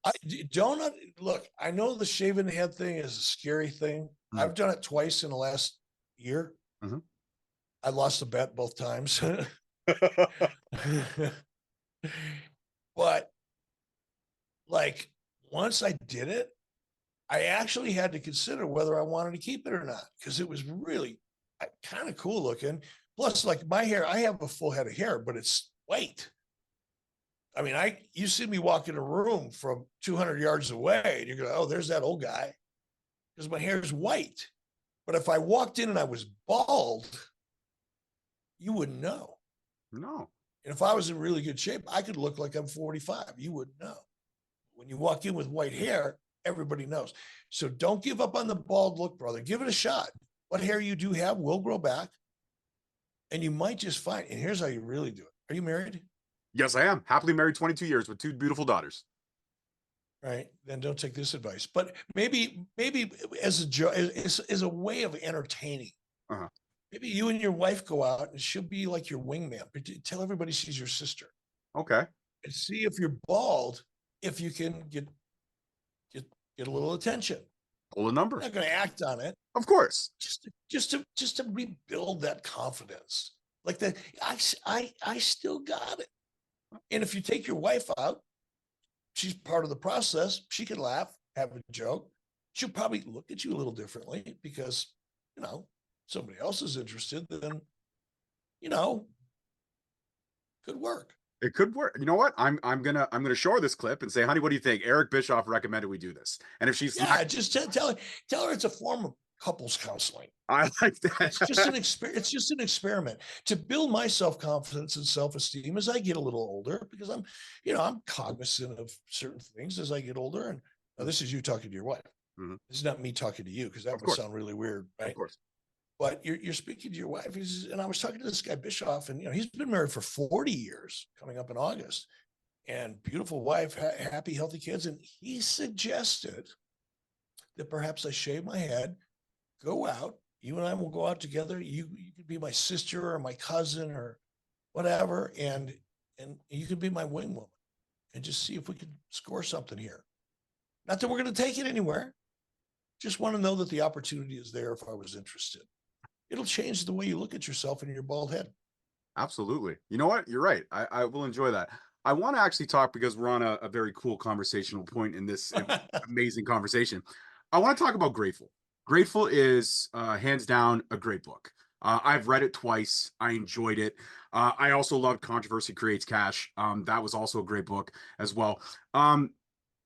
I don't look. I know the shaving the head thing is a scary thing. I've done it twice in the last year. I lost a bet both times. But like once I did it, I actually had to consider whether I wanted to keep it or not, because it was really kind of cool looking. Plus, like my hair, I have a full head of hair, but it's white. I mean, you see me walk in a room from 200 yards away and you're going, oh, there's that old guy, because my hair is white. But if I walked in and I was bald, you wouldn't know. No. And if I was in really good shape, I could look like I'm 45. You wouldn't know. When you walk in with white hair, everybody knows. So don't give up on the bald look, brother. Give it a shot. What hair you do have will grow back. And you might just find, and here's how you really do it. Are you married? Yes, I am. Happily married 22 years with 2 beautiful daughters. Right. Then don't take this advice. But maybe as a way of entertaining. Maybe you and your wife go out and she'll be like your wingman. But tell everybody she's your sister. Okay. And see if you're bald, if you can get a little attention. Pull a number. I'm not going to act on it. Of course. Just to rebuild that confidence. Like that, I still got it. And if you take your wife out, she's part of the process. She can laugh, have a joke. She'll probably look at you a little differently because, somebody else is interested, then, could work. It could work. You know what? I'm gonna show her this clip and say, honey, what do you think? Eric Bischoff recommended we do this. And if she's just tell her it's a form of couples counseling. I like that. It's just an experiment to build my self-confidence and self-esteem as I get a little older, because I'm cognizant of certain things as I get older. And Now, this is you talking to your wife. Mhm. This is not me talking to you, because that Of would course. sound really weird, Of right? course. But you're speaking to your wife. And I was talking to this guy Bischoff, and he's been married for 40 years, coming up in August, and beautiful wife, happy, healthy kids. And he suggested that perhaps I shave my head, go out. You and I will go out together. You could be my sister or my cousin or whatever, and you could be my wing woman, and just see if we could score something here. Not that we're going to take it anywhere. Just want to know that the opportunity is there if I was interested. It'll change the way you look at yourself and your bald head. Absolutely. You know what? You're right. I will enjoy that. I want to actually talk because we're on a very cool conversational point in this amazing conversation. I want to talk about Grateful. Grateful is hands down a great book. I've read it twice. I enjoyed it. I also loved Controversy Creates Cash. That was also a great book as well.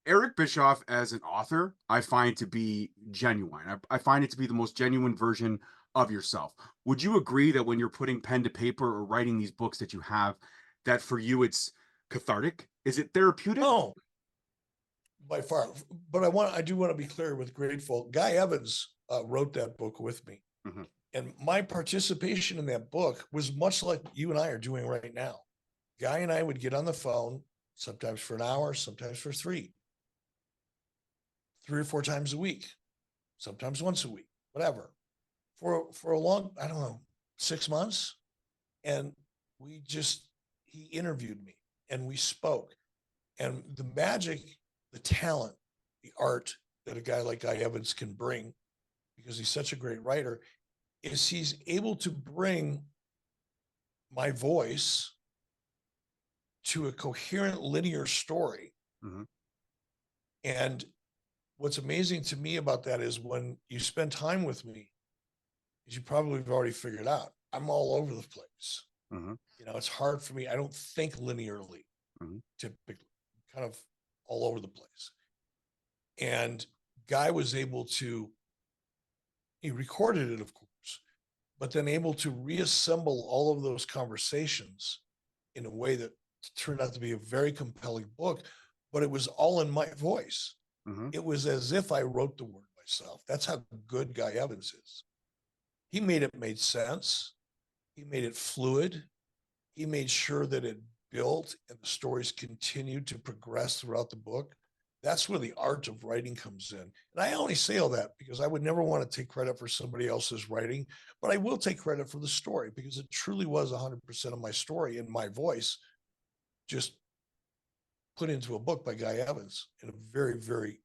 Eric Bischoff as an author, I find to be genuine. I find it to be the most genuine version of yourself. Would you agree that when you're putting pen to paper or writing these books that you have, that for you it's cathartic? Is it therapeutic? Oh, by far. But I do want to be clear with Grateful. Guy Evans wrote that book with me. Mm-hmm. And my participation in that book was much like you and I are doing right now. Guy and I would get on the phone, sometimes for an hour, sometimes for three or four times a week, sometimes once a week, whatever, for a long, I don't know, 6 months. And he interviewed me and we spoke. And the magic, the talent, the art that a guy like Guy Evans can bring, because he's such a great writer, is he's able to bring my voice to a coherent linear story. Mm-hmm. And what's amazing to me about that is when you spend time with me, as you probably have already figured out, I'm all over the place. Mm-hmm. It's hard for me. I don't think linearly, typically, I'm kind of all over the place. And Guy was able to, he recorded it, of course, but then able to reassemble all of those conversations in a way that turned out to be a very compelling book, but it was all in my voice. Mm-hmm. It was as if I wrote the word myself. That's how good Guy Evans is. He made it made sense. He made it fluid. He made sure that it built and the stories continued to progress throughout the book. That's where the art of writing comes in. And I only say all that because I would never want to take credit for somebody else's writing, but I will take credit for the story because it truly was 100% of my story in my voice, just put into a book by Guy Evans in a very, very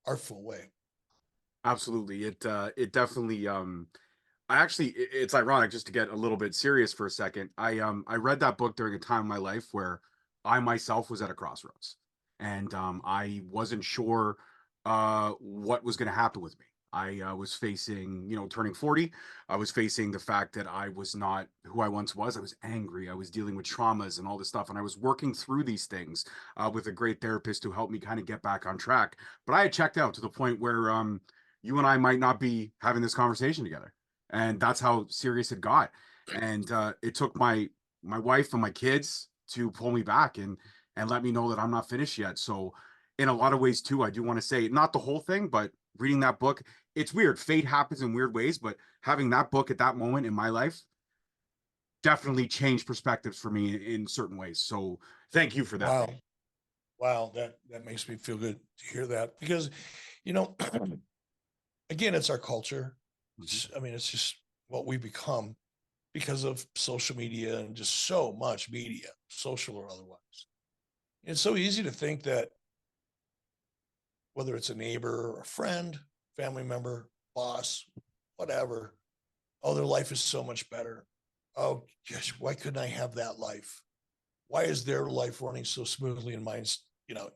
artful way. Absolutely. It definitely it's ironic, just to get a little bit serious for a second. I read that book during a time in my life where I myself was at a crossroads, and I wasn't sure what was going to happen with me. I was facing, turning 40. I was facing the fact that I was not who I once was. I was angry. I was dealing with traumas and all this stuff. And I was working through these things with a great therapist who helped me kind of get back on track. But I had checked out to the point where you and I might not be having this conversation together. And that's how serious it got. And it took my wife and my kids to pull me back and let me know that I'm not finished yet. So in a lot of ways too, I do want to say, not the whole thing, but reading that book, it's weird. Fate happens in weird ways, but having that book at that moment in my life definitely changed perspectives for me in certain ways. So thank you for that. Wow. Wow. That makes me feel good to hear that because, again, it's our culture. It's just what we become because of social media and just so much media, social or otherwise. It's so easy to think that whether it's a neighbor or a friend, family member, boss, whatever, oh, their life is so much better. Oh, gosh, why couldn't I have that life? Why is their life running so smoothly and mine's,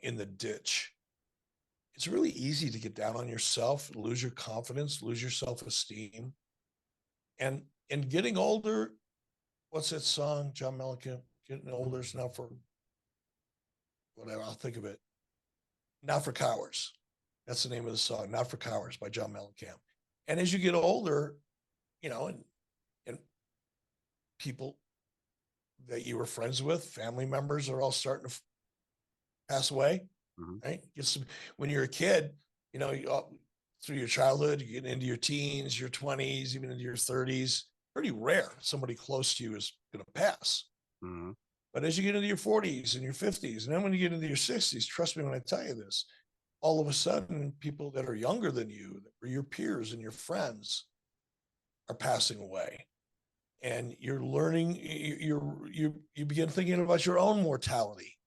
in the ditch? It's really easy to get down on yourself, lose your confidence, lose your self-esteem. And getting older, what's that song, John Mellencamp? Getting older is not for whatever, I'll think of it. Not for Cowards. That's the name of the song, Not for Cowards by John Mellencamp. And as you get older, and people that you were friends with, family members are all starting to pass away. right? When you're a kid, through your childhood, you get into your teens, your 20s, even into your 30s. Pretty rare somebody close to you is going to pass. Mm-hmm. But as you get into your 40s and your 50s, and then when you get into your 60s, trust me when I tell you this, all of a sudden, people that are younger than you, that were your peers and your friends, are passing away. And you're learning, you begin thinking about your own mortality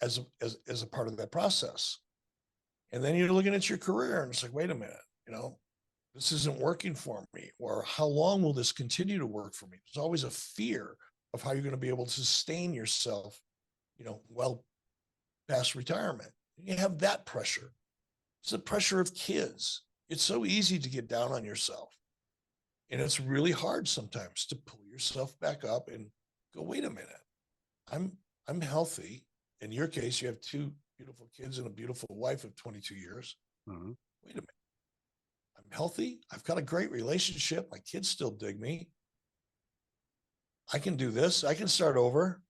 as a part of that process. And then you're looking at your career and it's like, wait a minute, this isn't working for me, or how long will this continue to work for me? There's always a fear of how you're going to be able to sustain yourself, well past retirement. You have that pressure. It's the pressure of kids. It's so easy to get down on yourself. And it's really hard sometimes to pull yourself back up and go, wait a minute, I'm healthy. In your case, you have two beautiful kids and a beautiful wife of 22 years. Mm-hmm. Wait a minute. I'm healthy. I've got a great relationship. My kids still dig me. I can do this. I can start over.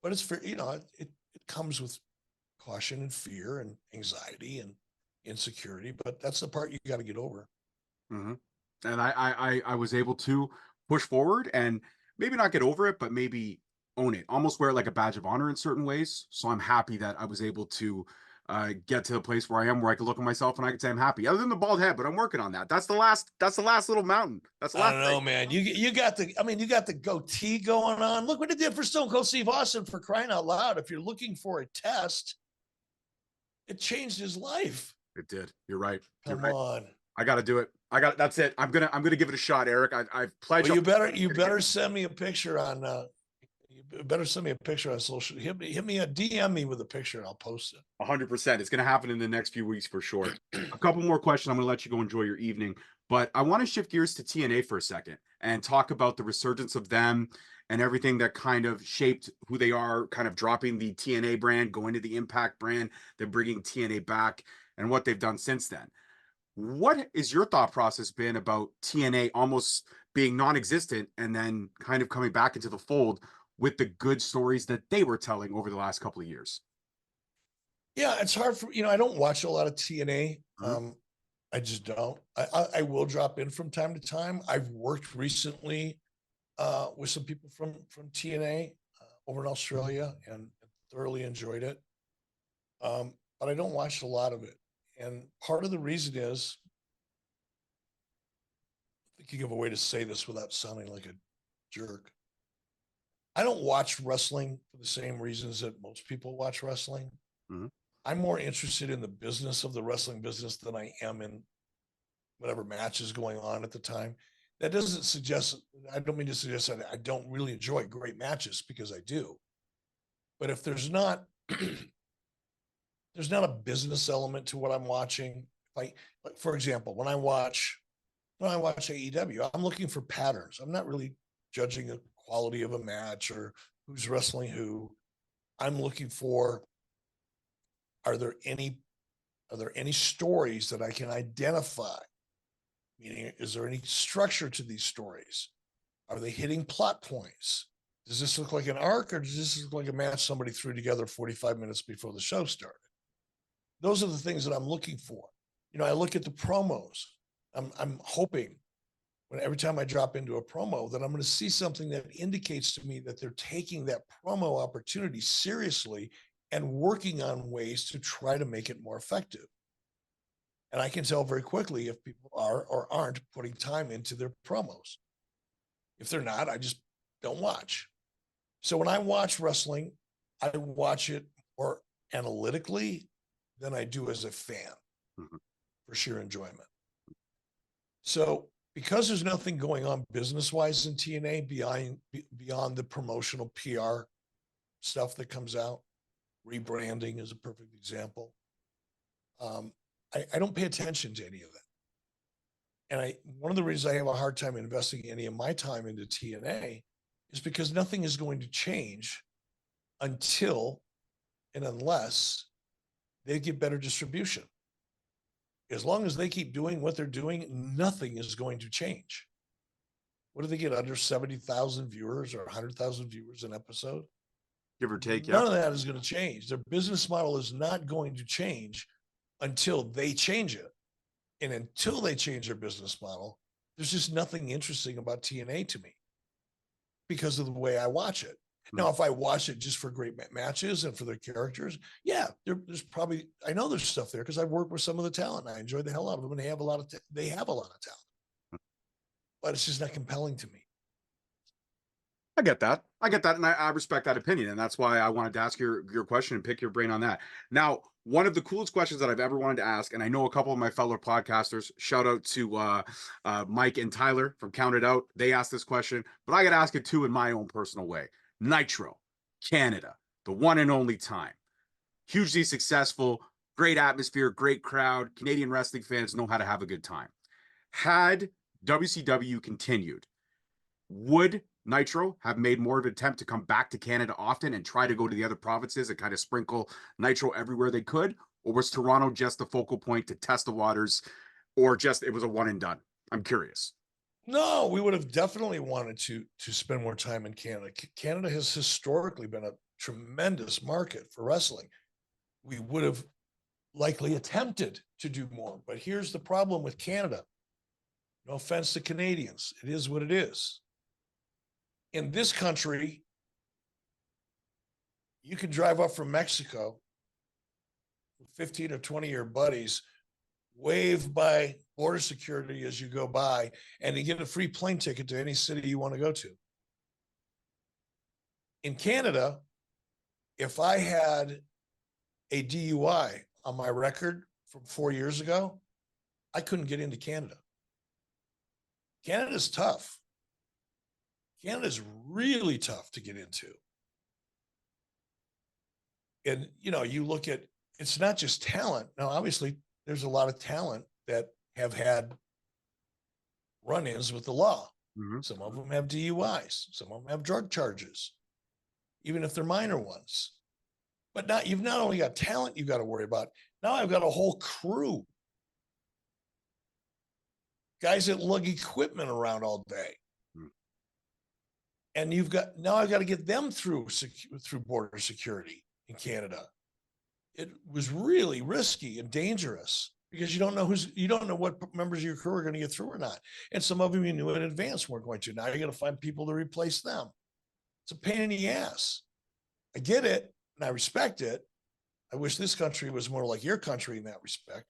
But it's for, it comes with caution and fear and anxiety and insecurity. But that's the part you got to get over. Mm-hmm. And I was able to push forward and maybe not get over it, but maybe own it, almost wear it like a badge of honor in certain ways. So I'm happy that I was able to get to the place where I am, where I can look at myself and I can say I'm happy. Other than the bald head, but I'm working on that. That's the last little mountain. That's the last. I don't know, man. You got the goatee going on. Look what it did for Stone Cold Steve Austin, for crying out loud. If you're looking for a test, it changed his life. It did. You're right. Come on. I got to do it. That's it. I'm gonna give it a shot, Eric. I've pledged. Well, you better send me a picture on. You better send me a picture on social. Hit me a DM me with a picture and I'll post it. 100%. It's gonna happen in the next few weeks for sure. A couple more questions. I'm gonna let you go enjoy your evening, but I want to shift gears to TNA for a second and talk about the resurgence of them and everything that kind of shaped who they are. Kind of dropping the TNA brand, going to the Impact brand, then bringing TNA back, and what they've done since then. What is your thought process been about TNA almost being non-existent and then kind of coming back into the fold with the good stories that they were telling over the last couple of years? Yeah, it's hard for, I don't watch a lot of TNA. I just don't. I will drop in from time to time. I've worked recently with some people from TNA over in Australia and thoroughly enjoyed it. But I don't watch a lot of it. And part of the reason is, I'm thinking of a way to say this without sounding like a jerk. I don't watch wrestling for the same reasons that most people watch wrestling. Mm-hmm. I'm more interested in the business of the wrestling business than I am in whatever match is going on at the time. That doesn't suggest, I don't mean to suggest that I don't really enjoy great matches, because I do. But if there's not, there's not a business element to what I'm watching. Like for example, when I watch AEW, I'm looking for patterns. I'm not really judging the quality of a match or who's wrestling who. I'm looking for, are there any stories that I can identify? Meaning, is there any structure to these stories? Are they hitting plot points? Does this look like an arc, or does this look like a match somebody threw together 45 minutes before the show started? Those are the things that I'm looking for. I look at the promos. I'm hoping every time I drop into a promo that I'm going to see something that indicates to me that they're taking that promo opportunity seriously and working on ways to try to make it more effective. And I can tell very quickly if people are or aren't putting time into their promos. If they're not, I just don't watch. So when I watch wrestling, I watch it more analytically than I do as a fan, for sheer enjoyment. So because there's nothing going on business-wise in TNA beyond the promotional PR stuff that comes out, rebranding is a perfect example. I don't pay attention to any of that. And one of the reasons I have a hard time investing any of my time into TNA is because nothing is going to change until and unless they get better distribution. As long as they keep doing what they're doing, nothing is going to change. What do they get, under 70,000 viewers or 100,000 viewers an episode? Give or take, None yeah. of that is going to change. Their business model is not going to change until they change it. And until they change their business model, there's just nothing interesting about TNA to me because of the way I watch it. Now, if I watch it just for great matches and for their characters, yeah, there's probably, I know there's stuff there because I've worked with some of the talent. And I enjoy the hell out of them, and they have a lot of talent, but it's just not compelling to me. I get that. And I respect that opinion. And that's why I wanted to ask your question and pick your brain on that. Now, one of the coolest questions that I've ever wanted to ask, and I know a couple of my fellow podcasters, shout out to Mike and Tyler from Count It Out. They asked this question, but I got to ask it too in my own personal way. Nitro, Canada, the one and only time. Hugely successful, great atmosphere, great crowd. Canadian wrestling fans know how to have a good time. Had WCW continued, would Nitro have made more of an attempt to come back to Canada often and try to go to the other provinces and kind of sprinkle Nitro everywhere they could? Or was Toronto just the focal point to test the waters, or just it was a one and done? I'm curious. No, we would have definitely wanted to spend more time in Canada. Canada has historically been a tremendous market for wrestling. We would have likely attempted to do more, but here's the problem with Canada. No offense to Canadians, it is what it is. In this country, you can drive up from Mexico with 15 or 20 of your buddies, wave by border security as you go by, and you get a free plane ticket to any city you want to go to. In Canada, if I had a DUI on my record from 4 years ago, I couldn't get into Canada. Canada's tough. Canada's really tough to get into. And, you know, you look at, it's not just talent. Now, obviously, there's a lot of talent that have had run-ins with the law. Mm-hmm. Some of them have DUIs. Some of them have drug charges, even if they're minor ones. But now you've not only got talent you've got to worry about, now I've got a whole crew. Guys that lug equipment around all day. And now I've got to get them through border security in Canada. It was really risky and dangerous because you don't know what members of your crew are going to get through or not. And some of them you knew in advance weren't going to. Now you're going to find people to replace them. It's a pain in the ass. I get it and I respect it. I wish this country was more like your country in that respect.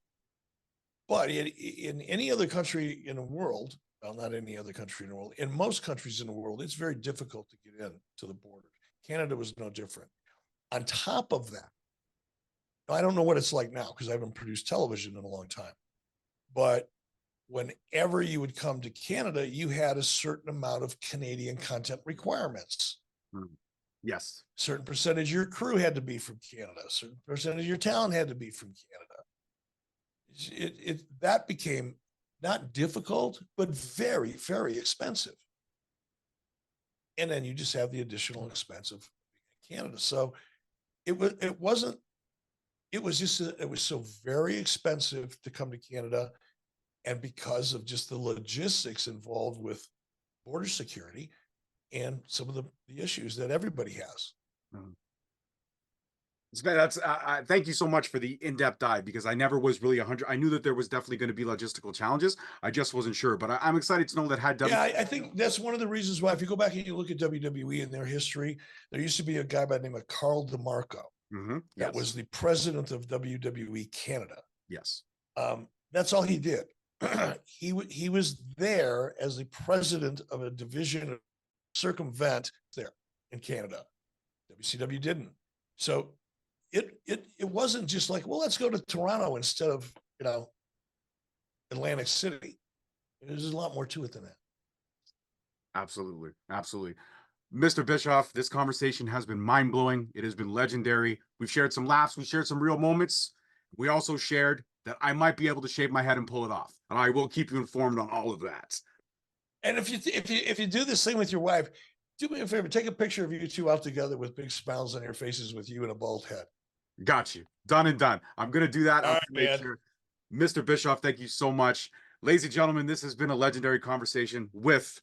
But in any other country in the world, well, not any other country in the world, in most countries in the world, it's very difficult to get in to the border. Canada was no different. On top of that, I don't know what it's like now because I haven't produced television in a long time, but whenever you would come to Canada, you had a certain amount of Canadian content requirements. Yes. A certain percentage of your crew had to be from Canada. A certain percentage of your talent had to be from Canada. That became not difficult, but very, very expensive. And then you just have the additional expense of Canada. So it was so very expensive to come to Canada. And because of just the logistics involved with border security and some of the issues that everybody has. Mm-hmm. Thank you so much for the in-depth dive because I never was really 100. I knew that there was definitely going to be logistical challenges. I just wasn't sure, but I'm excited to know that had I think that's one of the reasons why, if you go back and you look at WWE and their history, there used to be a guy by the name of Carl DeMarco that was the president of WWE Canada. Yes. That's all he did. He was there as the president of a division of circumvent there in Canada. WCW didn't. So it wasn't just like, well, let's go to Toronto instead of, Atlantic City. There's a lot more to it than that. Absolutely. Absolutely. Mr. Bischoff, this conversation has been mind-blowing. It has been legendary. We've shared some laughs. We shared some real moments. We also shared that I might be able to shave my head and pull it off. And I will keep you informed on all of that. And if you do this thing with your wife, do me a favor, take a picture of you two out together with big smiles on your faces with you and a bald head. Got you. Done and done. I'm going to do that. All right, man. Sure. Mr. Bischoff, thank you so much. Ladies and gentlemen, this has been a legendary conversation with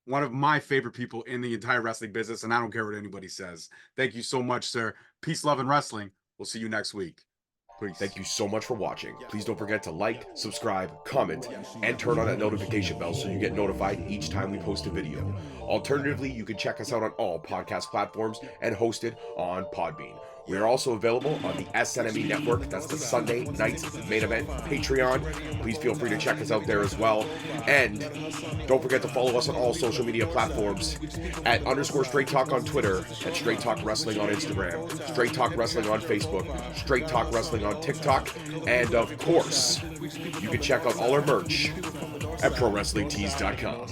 one of my favorite people in the entire wrestling business, and I don't care what anybody says. Thank you so much, sir. Peace, love, and wrestling. We'll see you next week. Peace. Thank you so much for watching. Please don't forget to like, subscribe, comment, and turn on that notification bell so you get notified each time we post a video. Alternatively, you can check us out on all podcast platforms and hosted on Podbean. We are also available on the SNME Network. That's the Sunday Night Main Event Patreon. Please feel free to check us out there as well. And don't forget to follow us on all social media platforms at _Straight Talk on Twitter, at Straight Talk Wrestling on Instagram, Straight Talk Wrestling on Facebook, Straight Talk Wrestling on TikTok, and of course, you can check out all our merch at ProWrestlingTees.com.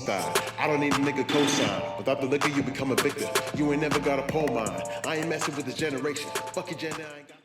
I don't need a nigga cosign. Without the liquor, you become a victim. You ain't never got a pole mine. I ain't messing with this generation. Fuck your gen, I ain't got